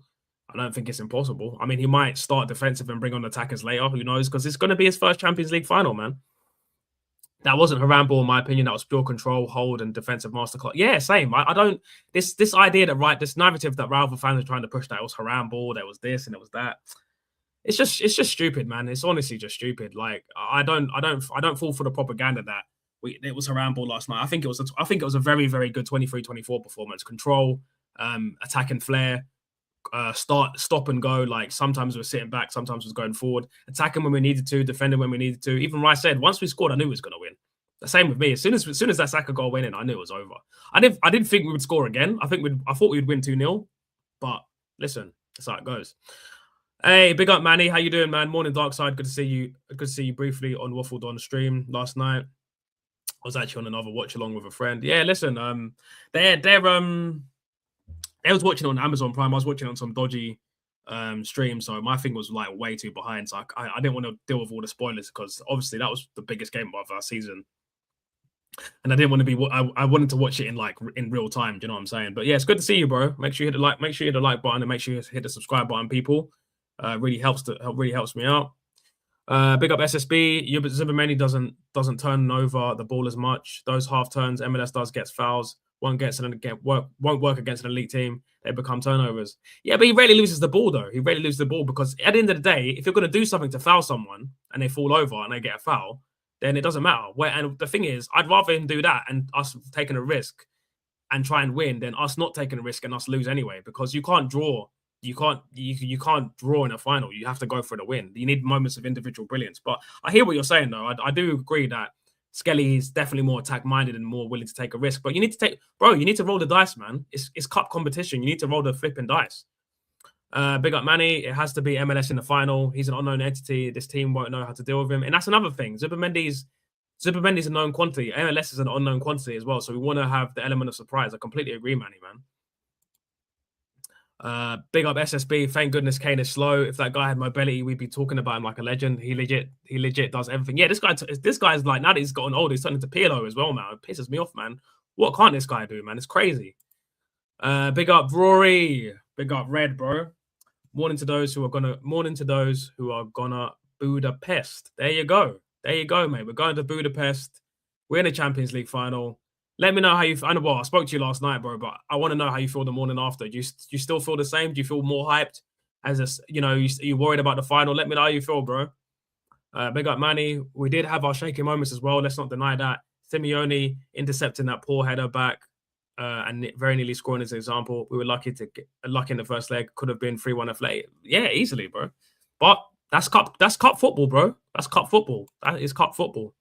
I mean, he might start defensive and bring on attackers later. Who knows? Because it's going to be his first Champions League final, man. That wasn't Harambe, in my opinion. That was pure control, hold, and defensive masterclass. Yeah, same. I don't. This idea that this narrative that Real fans are trying to push, that it was Harambe, there was this and it was that. It's just stupid, man. It's honestly just stupid. Like I don't fall for the propaganda that it was Harambe last night. I think it was a very, very good 23-24 performance. Control, attack and flair, stop and go. Like sometimes we were sitting back, sometimes we was going forward, attacking when we needed to, defending when we needed to. Even Rice said once we scored, I knew we was gonna win. The same with me. As soon as that Saka goal went in, I knew it was over. I didn't think we would score again. I thought we'd win 2-0. But listen, that's how it goes. Hey, big up, Manny. How you doing, man? Morning, Dark Side. Good to see you. Good to see you briefly on Waffled On stream last night. I was actually on another watch along with a friend. Yeah, listen. They was watching on Amazon Prime. I was watching on some dodgy stream, so my thing was like way too behind. So I didn't want to deal with all the spoilers because obviously that was the biggest game of our season, and I didn't want to be. I wanted to watch it in real time. Do you know what I'm saying? But yeah, it's good to see you, bro. Make sure you hit the like. Make sure you hit the like button and make sure you hit the subscribe button, people. Really helps me out. Big up SSB. Zubimendi doesn't turn over the ball as much. Those half turns MLS gets fouls. Won't work against an elite team. They become turnovers. Yeah, but he rarely loses the ball though. He rarely loses the ball because at the end of the day, if you're going to do something to foul someone and they fall over and they get a foul, then it doesn't matter. And the thing is, I'd rather him do that and us taking a risk and try and win than us not taking a risk and us lose anyway. Because you can't draw. You can't draw in a final. You have to go for the win. You need moments of individual brilliance. But I hear what you're saying, though. I do agree that Skelly is definitely more attack-minded and more willing to take a risk. But you need to roll the dice, man. It's cup competition. You need to roll the flipping dice. Big up Manny. It has to be MLS in the final. He's an unknown entity. This team won't know how to deal with him. And that's another thing. Zubimendi's a known quantity. MLS is an unknown quantity as well. So we want to have the element of surprise. I completely agree, Manny, man. Big up SSB. Thank goodness Kane is slow. If that guy had mobility, we'd be talking about him like a legend. He legit does everything. Yeah, this guy's like, now that he's gotten older, he's turning to Pirlo as well, man. It pisses me off, man. What can't this guy do, man? It's crazy. Big up Rory. Big up Red, bro. Morning to those who are gonna Budapest. There you go, mate. We're going to Budapest. We're in the Champions League final. Let me know how you. I know. Well, I spoke to you last night, bro, but I want to know how you feel the morning after. Do you still feel the same? Do you feel more hyped? as a, you worried about the final. Let me know how you feel, bro. Big up Manny. We did have our shaky moments as well. Let's not deny that. Simeone intercepting that poor header back and very nearly scoring as an example. We were lucky in the first leg. Could have been 3-1 a late. Yeah, easily, bro. But that's cup football, bro. That's cup football. That is cup football.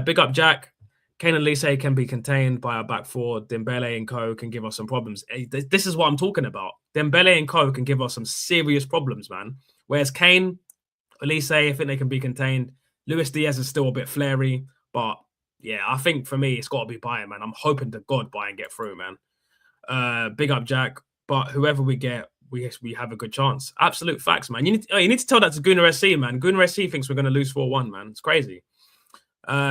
Big up Jack. Kane and Lise can be contained by our back four. Dembele and co can give us some problems. This is what I'm talking about. Dembele and co can give us some serious problems, man. Whereas Kane, Elise, I think they can be contained. Luis Diaz is still a bit flary, but yeah, I think for me, it's got to be Bayern, man. I'm hoping to God Bayern get through, man. Big up, Jack. But whoever we get, we have a good chance. Absolute facts, man. You need to tell that to Gunnar SC, man. Gunnar SC thinks we're going to lose 4-1, man. It's crazy.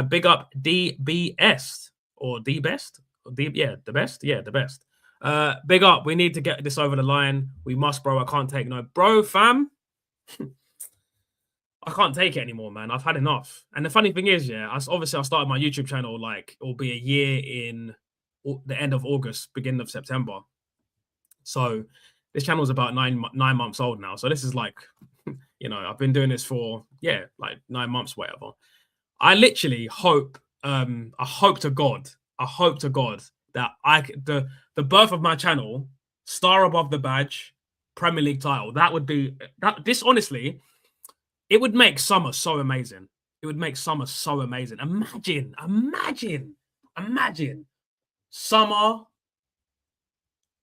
Big up DBS or D-Best? The best? Yeah, the best. Big up. We need to get this over the line. We must, bro. I can't take no. Bro, fam. I can't take it anymore, man. I've had enough. And the funny thing is, I started my YouTube channel like it'll be a year in the end of August, beginning of September. So this channel is about nine months old now. So this is like, I've been doing this for like 9 months, whatever. I literally hope, I hope to God that the birth of my channel, star above the badge, Premier League title, that would be that. This honestly. It would make summer so amazing. Imagine. Summer,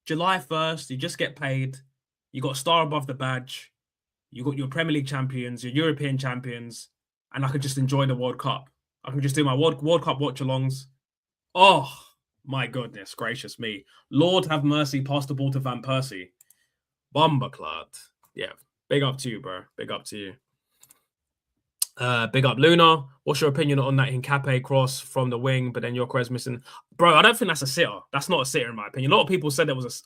July 1st, you just get paid. You got star above the badge. You got your Premier League champions, your European champions, and I could just enjoy the World Cup. I can just do my World Cup watch-alongs. Oh, my goodness gracious me. Lord have mercy, pass the ball to Van Persie. Bomberclad. Yeah, big up to you, bro. Big up to you. Big up Luna. What's your opinion on that Hincapié cross from the wing, but then Gyökeres missing? Bro, I don't think that's a sitter. That's not a sitter in my opinion. A lot of people said it was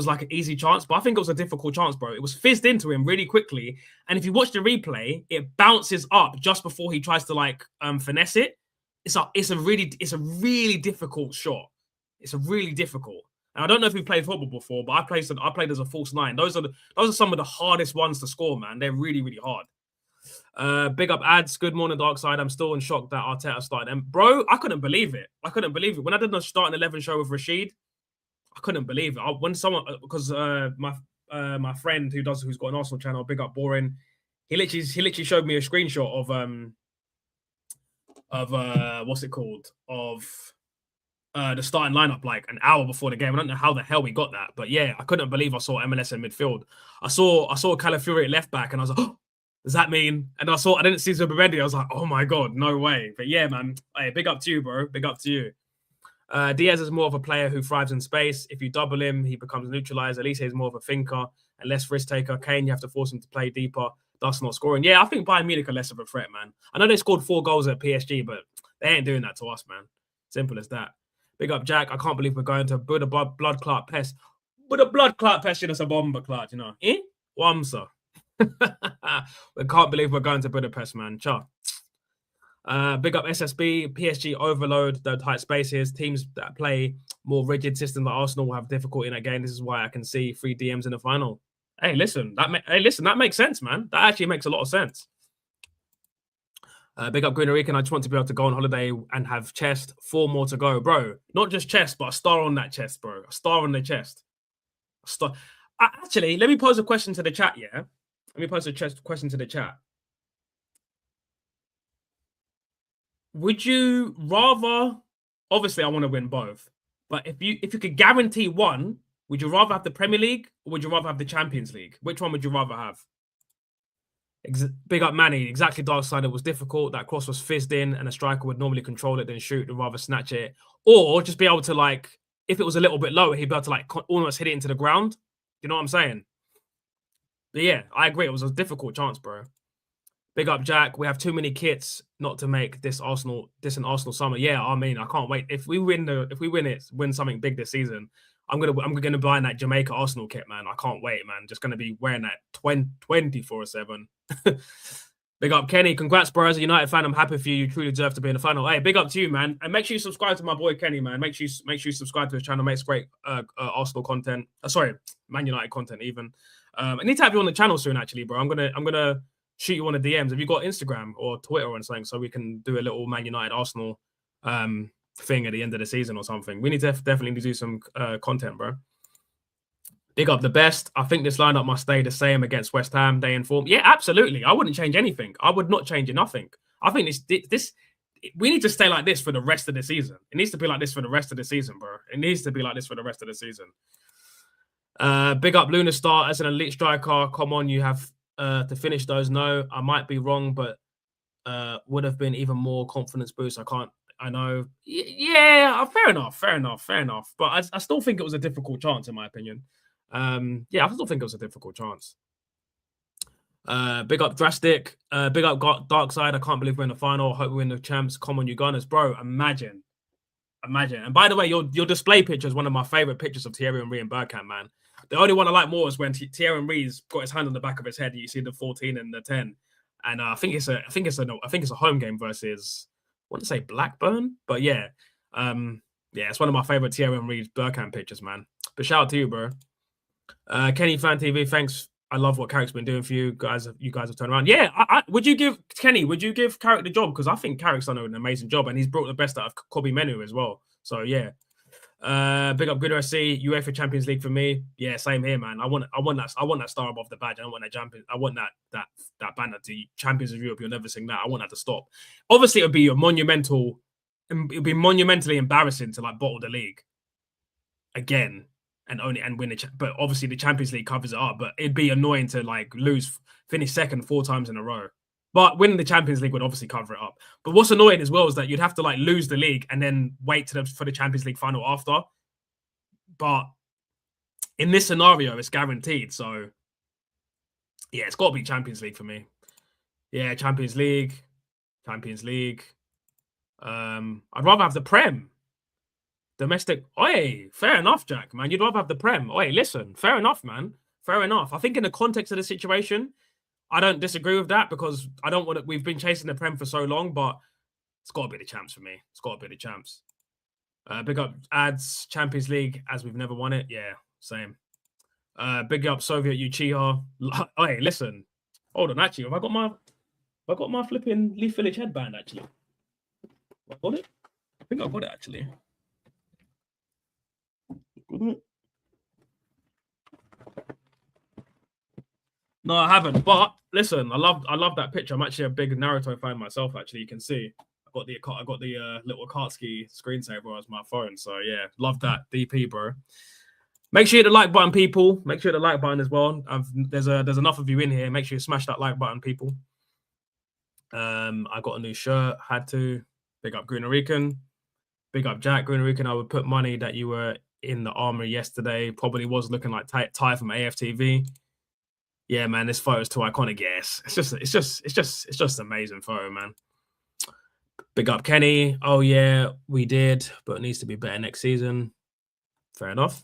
like an easy chance, but I think it was a difficult chance, bro. It was fizzed into him really quickly, and if you watch the replay, it bounces up just before he tries to finesse it. It's a really difficult shot. It's a really difficult. And I don't know if you've played football before, but I played as a false nine. Those are some of the hardest ones to score, man. They're really, really hard. Big up ads. Good morning, Dark Side. I'm still in shock that Arteta started. And bro, I couldn't believe it. When I did the starting 11 show with Rashid, I couldn't believe it. Because my friend who's got an Arsenal channel, Big Up Boring, he literally showed me a screenshot of what's it called? Of the starting lineup like an hour before the game. I don't know how the hell we got that, but yeah, I couldn't believe I saw MLS in midfield. I saw Calafiori at left back, and I was like, oh, does that mean? And I didn't see Zubimendi. I was like, oh my god, no way. But yeah, man, hey, big up to you, bro. Big up to you. Diaz is more of a player who thrives in space. If you double him, he becomes neutralized. Elise is more of a thinker and less risk taker. Kane, you have to force him to play deeper, thus not scoring. Yeah, I think Bayern Munich are less of a threat, man. I know they scored 4 goals at PSG, but they ain't doing that to us, man. Simple as that. Big up, Jack. I can't believe we're going to Buddha blood clot pest. Buddha blood clot pest, it's a bomber clot, Eh? Wamsa. We can't believe we're going to Budapest, man. Cha. Big up SSB. PSG overload the tight spaces. Teams that play more rigid system than Arsenal will have difficulty in that game. This is why I can see 3 DMs in the final. Hey, listen. That makes sense, man. That actually makes a lot of sense. Big up Green Rican. I just want to be able to go on holiday and have chest. 4 more to go, bro. Not just chest, but a star on that chest, bro. A star on the chest. A star. Actually, let me pose a question to the chat. Yeah, let me pose a question to the chat. Would you rather? Obviously, I want to win both. But if you could guarantee one, would you rather have the Premier League or would you rather have the Champions League? Which one would you rather have? Big up Manny. Exactly, Dark Side. It was difficult. That cross was fizzed in, and a striker would normally control it, then shoot, and rather snatch it, or just be able to if it was a little bit lower, he'd be able to almost hit it into the ground. You know what I'm saying? But yeah, I agree. It was a difficult chance, bro. Big up Jack. We have too many kits not to make this an Arsenal summer. Yeah, I mean, I can't wait. If we win something big this season, I'm gonna buy that Jamaica Arsenal kit, man. I can't wait, man. Just gonna be wearing that 24/7. Big up Kenny. Congrats, bro. As a United fan, I'm happy for you. You truly deserve to be in the final. Hey, big up to you, man. And make sure you subscribe to my boy Kenny, man. Make sure you subscribe to his channel. Makes great Arsenal content. Sorry, Man United content even. I need to have you on the channel soon, actually, bro. I'm gonna shoot you on the DMs. Have you got Instagram or Twitter or something so we can do a little Man United Arsenal thing at the end of the season or something? We need to definitely do some content, bro. Big up the best. I think this lineup must stay the same against West Ham. They inform. Yeah, absolutely. I wouldn't change anything. I would not change nothing. I think this we need to stay like this for the rest of the season. It needs to be like this for the rest of the season, bro. It needs to be like this for the rest of the season. Big up Luna Star as an elite striker. Come on, you have to finish those. No, I might be wrong, but would have been even more confidence boost. I know. Yeah, fair enough. But I still think it was a difficult chance, in my opinion. Yeah, I still think it was a difficult chance. Big up Drastic. Big up Dark Side. I can't believe we're in the final. Hope we win the champs. Come on, you Gunners, bro. Imagine. And by the way, your display picture is one of my favorite pictures of Thierry Henry and Bergkamp, man. The only one I like more is when Thierry Henry's got his hand on the back of his head. You see the 14 and the 10, and I think it's a home game versus, I want to say Blackburn, but yeah, it's one of my favorite Thierry Henry's Bergkamp pictures, man. But shout out to you, bro. Kenny Fan TV, thanks. I love what Carrick's been doing for you guys. You guys have turned around. Yeah, would you give Carrick the job? Because I think Carrick's done an amazing job, and he's brought the best out of Kobe Menu as well. So yeah. Big up Good SC, UEFA Champions League for me. Yeah, same here, man. I want that star above the badge. I want that champion. I want that banner to Champions of Europe. You'll never sing that. I want that to stop. Obviously, it would be monumentally embarrassing to like bottle the league again and win it. But obviously, the Champions League covers it up. But it'd be annoying to like finish second 4 times in a row. But winning the Champions League would obviously cover it up. But what's annoying as well is that you'd have to like lose the league and then wait for the Champions League final after. But in this scenario, it's guaranteed. So yeah, it's got to be Champions League for me. Yeah, Champions League. I'd rather have the Prem. Domestic. Oi, fair enough, Jack, man. You'd rather have the Prem. Oi, listen, fair enough, man. Fair enough. I think in the context of the situation, I don't disagree with that because I don't want to. We've been chasing the Prem for so long, but it's got to be the champs for me. It's got to be the champs. Big up ads Champions League as we've never won it. Yeah, same. Big up Soviet Uchiha. Hey, listen. Hold on. Actually, have I got my flipping Leaf Village headband? Actually, I got it. I think I got it actually. No, I haven't. But listen, I love that picture. I'm actually a big Naruto fan myself. Actually, you can see I got the little Akatsuki screensaver as my phone. So yeah, love that DP, bro. Make sure you hit the like button, people. Make sure you hit the like button as well. There's enough of you in here. Make sure you smash that like button, people. I got a new shirt. Had to. Big up Green Rican. Big up Jack Green Rican. I would put money that you were in the armory yesterday. Probably was looking like Ty from AFTV. Yeah, man, this photo's too iconic. Yes, it's just an amazing photo, man. Big up Kenny. Oh yeah, we did, but it needs to be better next season. Fair enough.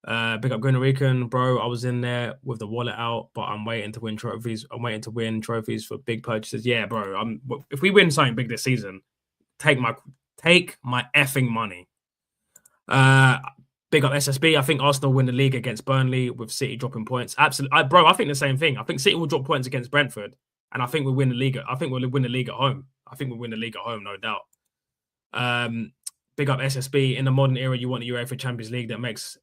Big up Green Rican, bro. I was in there with the wallet out, but I'm waiting to win trophies. I'm waiting to win trophies for big purchases. Yeah, bro. If we win something big this season, take my effing money. Big up SSB. I think Arsenal win the league against Burnley with City dropping points. Absolutely, bro. I think the same thing. I think City will drop points against Brentford, and I think we'll win the league. I think we'll win the league at home. No doubt. Big up SSB. In the modern era, you want the UEFA Champions League that makes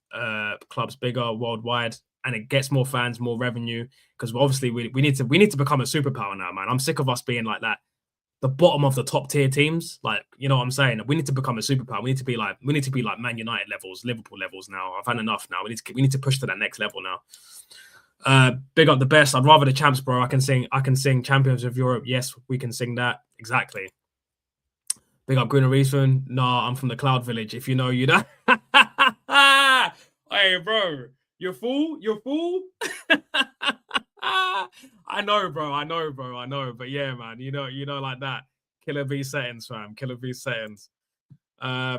clubs bigger worldwide, and it gets more fans, more revenue. Because obviously, we need to become a superpower now, man. I'm sick of us being like that. The bottom of the top tier teams, like, you know what I'm saying? We need to become a superpower. We need to be like Man United levels, Liverpool levels now. I've had enough now. We need to push to that next level now. Big up the best. I'd rather the champs, bro. I can sing Champions of Europe. Yes, we can sing that. Exactly. Big up Green Reason. Nah, I'm from the Cloud Village. If you know, you know. Hey, bro. You're fool. I know, bro. But yeah, man, you know, like that. Killer B settings, fam. Killer B settings.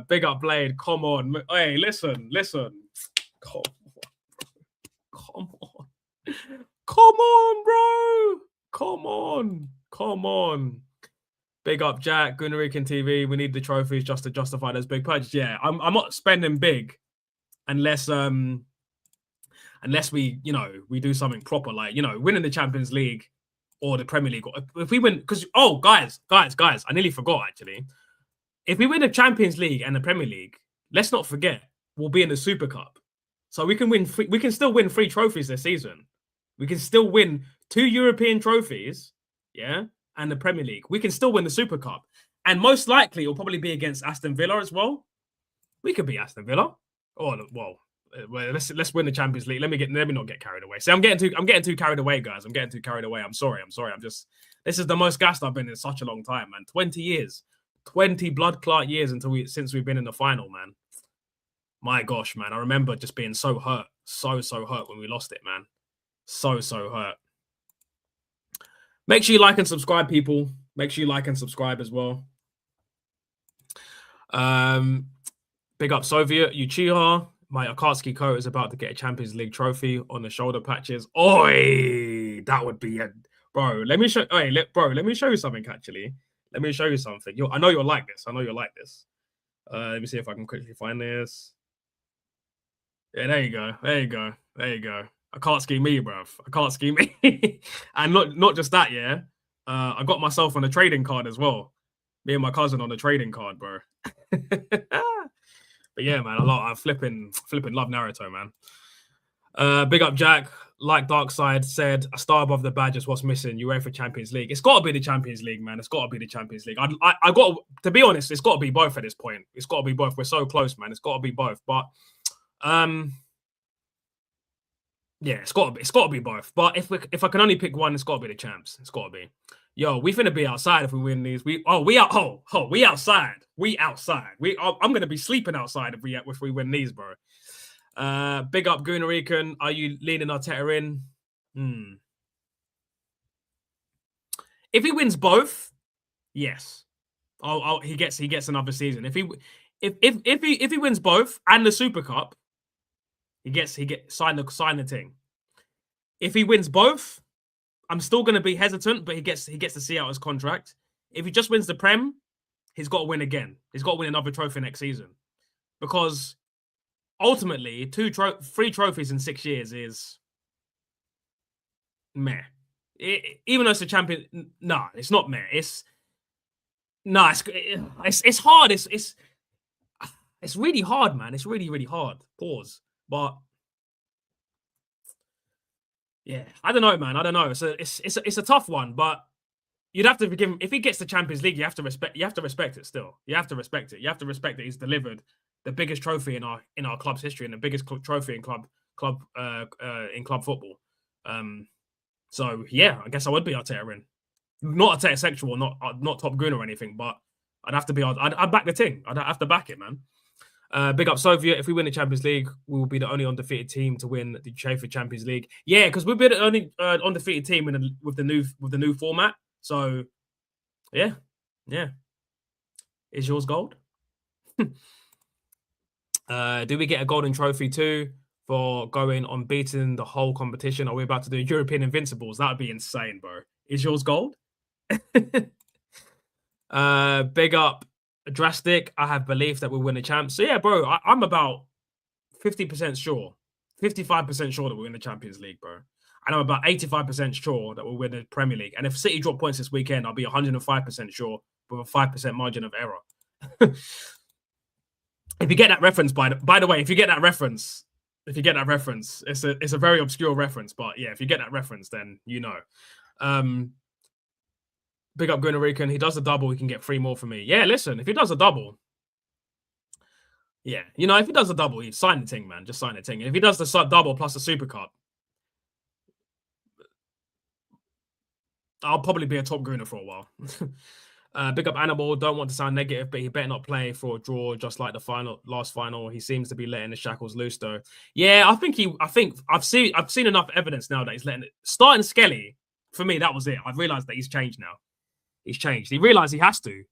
Big up Blade. Come on. Hey, listen. Come on, bro. Come Come on. Big up, Jack. Gunarican TV. We need the trophies just to justify those big purchases. Yeah, I'm not spending big unless we, we do something proper, like, winning the Champions League or the Premier League. If we win, because, guys, I nearly forgot, actually. If we win the Champions League and the Premier League, let's not forget, we'll be in the Super Cup. So we can still win 3 trophies this season. We can still win 2 European trophies, yeah, and the Premier League. We can still win the Super Cup. And most likely it'll probably be against Aston Villa as well. We could beat Aston Villa. Well, let's win the Champions League. Let me not get carried away. See, I'm getting too carried away, guys. I'm getting too carried away. I'm sorry. This is the most gassed I've been in such a long time, man. 20 years. 20 blood clot years since we've been in the final, man. My gosh, man. I remember just being so hurt. So hurt when we lost it, man. So hurt. Make sure you like and subscribe, people. Make sure you like and subscribe as well. Big up Soviet Uchiha. My Akatsuki coat is about to get a Champions League trophy on the shoulder patches. Oi, that would be bro. Let me show. Let me show you something. Actually, let me show you something. I know you'll like this. Let me see if I can quickly find this. Yeah, there you go. Akatsuki me, bruv. Akatsuki me. And not just that, yeah. I got myself on a trading card as well. Me and my cousin on a trading card, bro. But yeah, man, I flipping love Naruto, man. Big up Jack. Like Darkside said, a star above the badge is what's missing. UEFA Champions League. It's got to be the Champions League, man. It's got to be the Champions League. I got to be honest. It's got to be both at this point. It's got to be both. We're so close, man. It's got to be both. But yeah, it's got to be both. But if I can only pick one, it's got to be the champs. It's got to be. Yo, we finna be outside if we win these. We outside. I'm gonna be sleeping outside if we win these, bro. Big up Gunarican. Are you leaning Arteta in? If he wins both, yes. He gets another season. If he wins both and the Super Cup, he gets sign the thing. If he wins both, I'm still going to be hesitant, but he gets to see out his contract. If he just wins the Prem, he's got to win again. He's got to win another trophy next season, because ultimately, 3 trophies in 6 years is meh. Even though it's a champion, nah, it's not meh. It's hard. It's really hard, man. It's really hard. Pause. But yeah, I don't know, man. I don't know. It's a tough one, but you'd have to give him, if he gets the Champions League, you have to respect it still. You have to respect it. You have to respect that he's delivered the biggest trophy in our club's history and the biggest trophy in club football. So yeah, I guess I would be Arteta in. Not Arteta sexual, not Top Gun or anything, but I'd back the thing. I'd have to back it, man. Big up Soviet. If we win the Champions League, we will be the only undefeated team to win the UEFA Champions League. Yeah, because we'll be the only undefeated team with the new format. So, yeah. Is yours gold? Do we get a golden trophy too for going unbeaten the whole competition? Are we about to do European Invincibles? That would be insane, bro. Is yours gold? Big up Drastic. I have belief that we'll win the champs. So yeah, bro, I'm about 50% sure, 55% sure that we'll win the Champions League, bro. And I'm about 85% sure that we'll win the Premier League. And if City drop points this weekend, I'll be 105% sure with a 5% margin of error. If you get that reference, by the way, if you get that reference, it's a very obscure reference, but yeah, if you get that reference, then you know. Big up Gunarican. He does a double, he can get 3 more from me. Yeah, listen, if he does a double, yeah, if he does a double, he sign the thing, man. Just sign the thing. If he does the double plus the Super Cup, I'll probably be a top Gunner for a while. Big up Animal. Don't want to sound negative, but he better not play for a draw, just like the last final. He seems to be letting the shackles loose, though. Yeah, I think I've seen enough evidence now that he's letting it. Starting Skelly, for me, that was it. I've realized that he's changed now. He's changed. He realized he has to.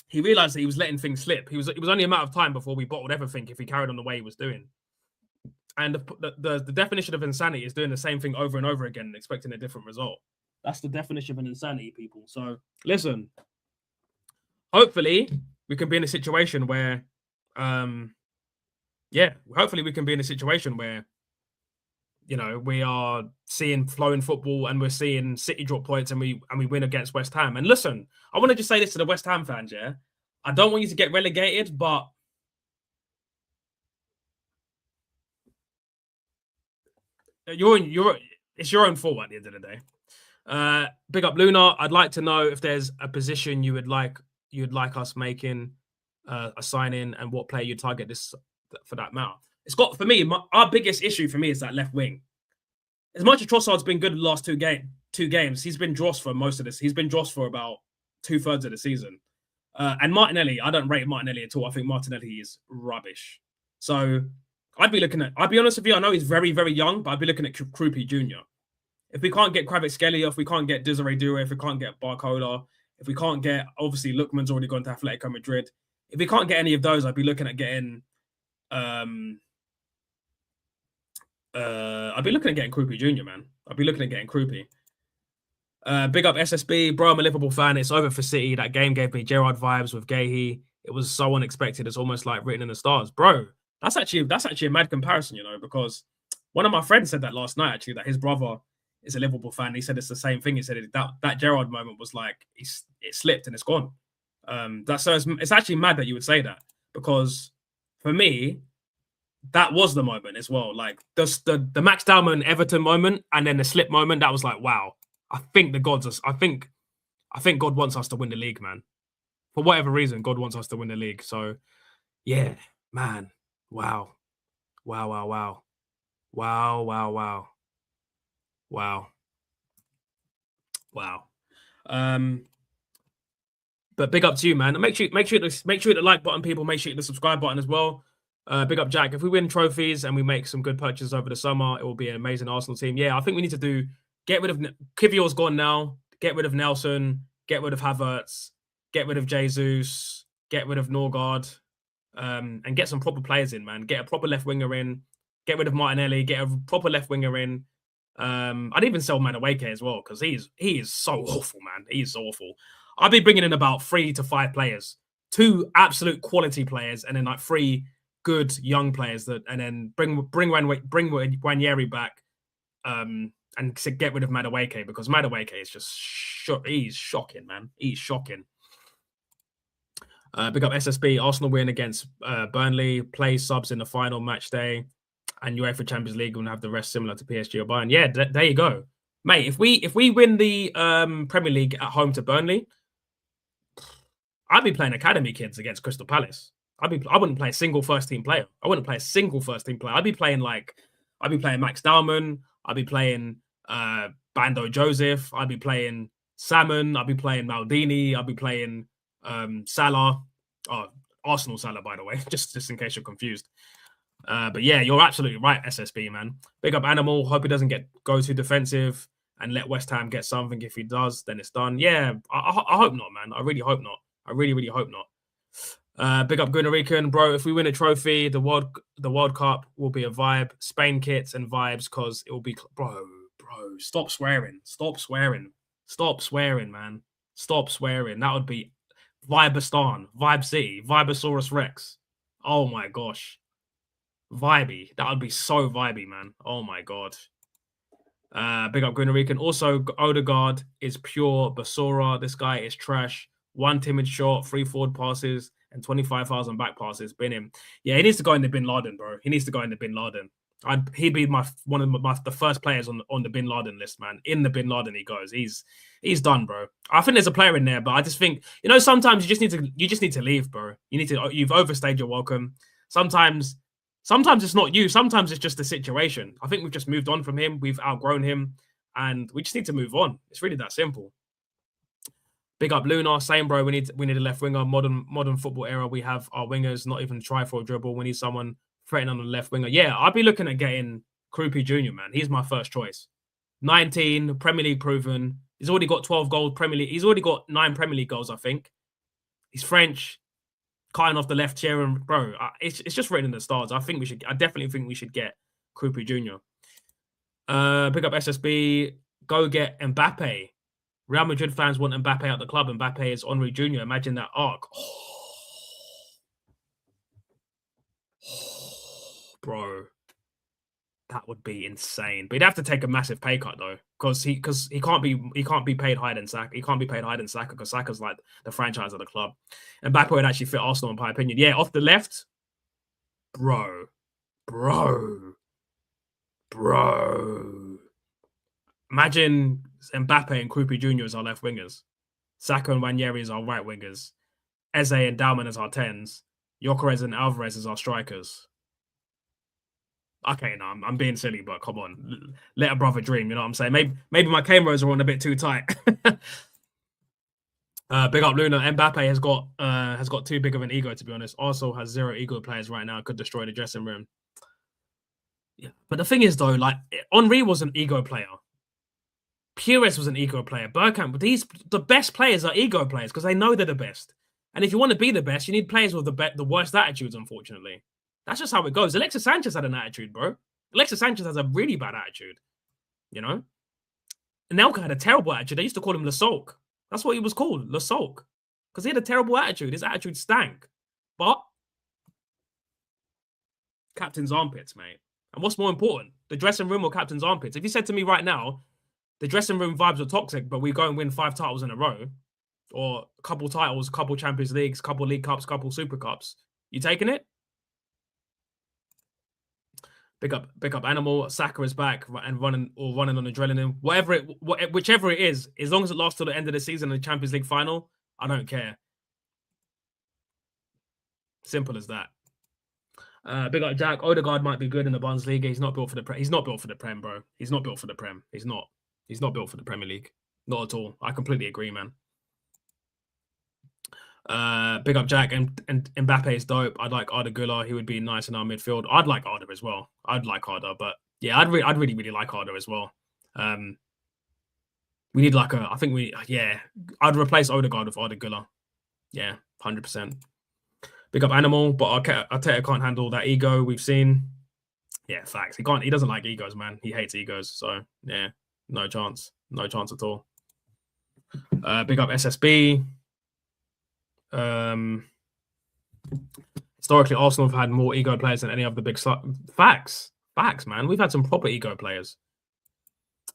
He realized that he was letting things slip. It was only a matter of time before we bottled everything if he carried on the way he was doing. And the definition of insanity is doing the same thing over and over again and expecting a different result. That's the definition of an insanity, people. So listen, hopefully we can be in a situation where, hopefully we can be in a situation where, we are seeing flowing football and we're seeing City drop points and we win against West Ham. And listen, I want to just say this to the West Ham fans, yeah. I don't want you to get relegated, but it's your own fault at the end of the day. Big up Luna. I'd like to know if there's a position you'd like us making a sign in and what player you target this for that matter. It's got, for me, our biggest issue for me is that left wing. As much as Trossard's been good the last two games, he's been dross for most of this. He's been dross for about 2/3 of the season. And Martinelli, I don't rate Martinelli at all. I think Martinelli is rubbish. So I'd be honest with you, I know he's very, very young, but I'd be looking at Krupi Jr. If we can't get Kvaratskhelia, if we can't get Desiree Doué, if we can't get Barcola, if we can't get, obviously, Lookman's already gone to Atletico Madrid. If we can't get any of those, I'd be looking at getting Krupi Jr., man. I'd be looking at getting Krupi. Big up SSB. Bro, I'm a Liverpool fan. It's over for City. That game gave me Gerrard vibes with Gahey. It was so unexpected. It's almost like written in the stars. Bro, that's actually a mad comparison, because one of my friends said that last night, actually, that his brother is a Liverpool fan. He said it's the same thing. He said that Gerrard moment was like, it slipped and it's gone. It's actually mad that you would say that, because for me, that was the moment as well. Like the Max Dalman Everton moment and then the slip moment, that was like, wow. I think God wants us to win the league, man. For whatever reason, God wants us to win the league. So, yeah, man. Wow. Wow. But big up to you, man. Make sure to the like button, people. Make sure to hit the subscribe button as well. Big up Jack. If we win trophies and we make some good purchases over the summer, it will be an amazing Arsenal team. Yeah, I think we need to get rid of Kivior's gone now. Get rid of Nelson. Get rid of Havertz. Get rid of Jesus. Get rid of Norgard. And get some proper players in, man. Get a proper left winger in. Get rid of Martinelli. Get a proper left winger in. I'd even sell Madueke as well, because he is so awful, man. He is so awful. I'd be bringing in about 3 to 5 players, 2 absolute quality players, and then like 3 good young players and then bring Ranieri back, and get rid of Madueke, because Madueke is just he's shocking, man. He's shocking. Big up SSB. Arsenal win against Burnley, play subs in the final match day, and UEFA Champions League will have the rest similar to PSG or Bayern. Yeah, there you go, mate. If we win the Premier League at home to Burnley, I'd be playing academy kids against Crystal Palace. I wouldn't play a single first team player. I'd be playing Max Dalman. I'd be playing Bando Joseph. I'd be playing Salmon. I'd be playing Maldini. I'd be playing Salah. Oh, Arsenal Salah, by the way, just in case you're confused. But yeah, you're absolutely right, SSB, man. Big up Animal. Hope he doesn't go too defensive and let West Ham get something. If he does, then it's done. Yeah, I hope not, man. I really hope not. I really, really hope not. Big up Gunarican, bro. If we win a trophy, the World Cup will be a vibe. Spain kits and vibes, because it will be bro. Stop swearing, man. Stop swearing. That would be Vibestan, Vibe City, Vibosaurus Rex. Oh my gosh, vibey. That would be so vibey, man. Oh my god. Big up Gunarican. Also, Odegaard is pure Basura. This guy is trash. 1 timid shot, 3 forward passes, and 25,000 back passes. Bin him. Yeah, he needs to go in the Bin Laden, bro. He needs to go in the Bin Laden. He'd be one of the first players on the Bin Laden list, man. In the Bin Laden he goes. He's done, bro. I think there's a player in there, but I just think, sometimes you just need to leave, bro. You've overstayed your welcome. Sometimes it's not you. Sometimes it's just the situation. I think we've just moved on from him. We've outgrown him, and we just need to move on. It's really that simple. Big up Luna, same bro. We need a left winger. Modern football era. We have our wingers not even try for a dribble. We need someone threatening on the left winger. Yeah, I'd be looking at getting Krupi Jr., man. He's my first choice. 19, Premier League proven. He's already got 12 goals Premier League. He's already got 9 Premier League goals, I think. He's French, cutting off the left chair, and bro, it's just written in the stars. I definitely think we should get Krupi Jr. Pick up SSB. go get Mbappe. Real Madrid fans want Mbappe at the club. Mbappe is Henry Jr. Imagine that arc. Bro, that would be insane. But he'd have to take a massive pay cut though, because he can't be paid higher than Saka. He can't be paid higher than Saka because Saka's like the franchise of the club. And Mbappe would actually fit Arsenal in my opinion. Yeah, off the left, bro. Imagine Mbappe and Krupi Jr. as our left wingers, Saka and Ranieri as our right wingers, Eze and Dalman as our 10s, Gyökeres and Alvarez as our strikers. Okay, no, I'm being silly, but come on, let a brother dream. You know what I'm saying? Maybe my cameras are on a bit too tight. Big up Luna. Mbappe has got too big of an ego, to be honest. Arsenal has 0 ego players right now. Could destroy the dressing room. Yeah, but the thing is though, like Henry was an ego player. Pires was an ego player. Bergkamp, the best players are ego players because they know they're the best. And if you want to be the best, you need players with the worst attitudes. Unfortunately, that's just how it goes. Alexis Sanchez had an attitude, bro. Alexis Sanchez has a really bad attitude. You know, Anelka had a terrible attitude. They used to call him Le Sulk. That's what he was called, Le Sulk, because he had a terrible attitude. His attitude stank. But captain's armpits, mate. And what's more important, the dressing room or captain's armpits? If you said to me right now, the dressing room vibes are toxic, but we go and win 5 titles in a row, or a couple titles, couple Champions Leagues, couple League Cups, couple Super Cups, you taking it? Pick up Animal. Saka is back and running on adrenaline. Whichever it is, as long as it lasts till the end of the season in the Champions League final, I don't care. Simple as that. Big up Jack. Odegaard might be good in the Bundesliga. He's not built for the Prem. He's not built for the Prem, bro. He's not built for the Prem. He's not built for the Premier League. Not at all. I completely agree, man. Big up Jack and Mbappe is dope. I'd like Arda Güler. He would be nice in our midfield. I'd like Arda as well. I'd like Arda, but yeah, I'd really like Arda as well. We need like I'd replace Odegaard with Arda Güler. Yeah, 100%. Big up Animal, but Arteta can't handle that ego we've seen. Yeah, facts. He can't. He doesn't like egos, man. He hates egos. So yeah, no chance at all. Big up SSB. Historically, Arsenal have had more ego players than any of the big facts, man. We've had some proper ego players.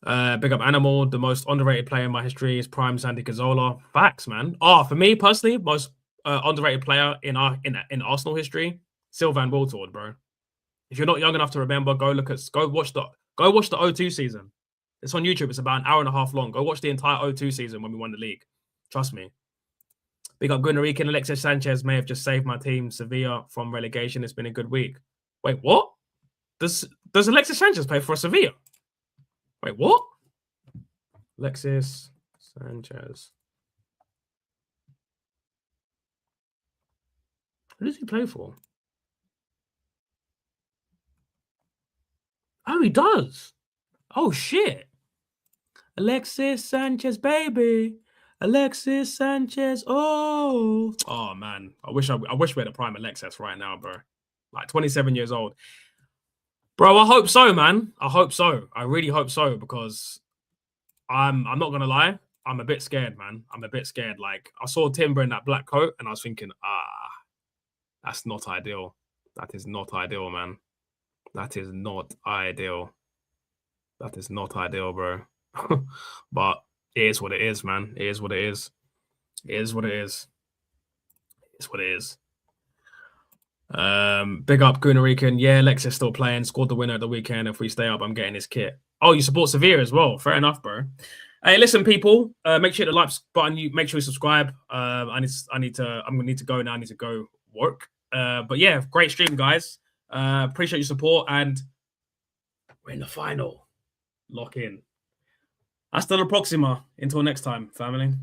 Big up Animal. The most underrated player in my history is Prime Santi Cazorla. Facts, man. For me personally, most underrated player in Arsenal history, Sylvain Wiltord, bro. If you're not young enough to remember, go watch the O2 season. It's on YouTube. It's about an hour and a half long. Go watch the entire O2 season when we won the league. Trust me. Big up Gunnar and Alexis Sanchez may have just saved my team, Sevilla, from relegation. It's been a good week. Wait, what? Does Alexis Sanchez play for Sevilla? Wait, what? Alexis Sanchez. Who does he play for? Oh, he does. Oh, shit. Alexis Sanchez, baby. Alexis Sanchez. Oh, man. I wish we had a prime Alexis right now, bro. Like 27 years old. Bro, I hope so, man. I hope so. I really hope so, because I'm not gonna lie. I'm a bit scared, man. I'm a bit scared. Like, I saw Timber in that black coat and I was thinking, that's not ideal. That is not ideal, man. That is not ideal. That is not ideal, bro. But it is what it is, man. It is what it is. It is what it is. It's what it is. Big up Gunarican. Yeah, Alexis still playing. Scored the winner at the weekend. If we stay up, I'm getting his kit. Oh, you support Sevilla as well. Fair enough, bro. Hey, listen, people. Make sure the like button. You make sure you subscribe. I'm gonna need to go now. I need to go work. But yeah, great stream, guys. Appreciate your support, and we're in the final. Lock in. Hasta la próxima. Until next time, family.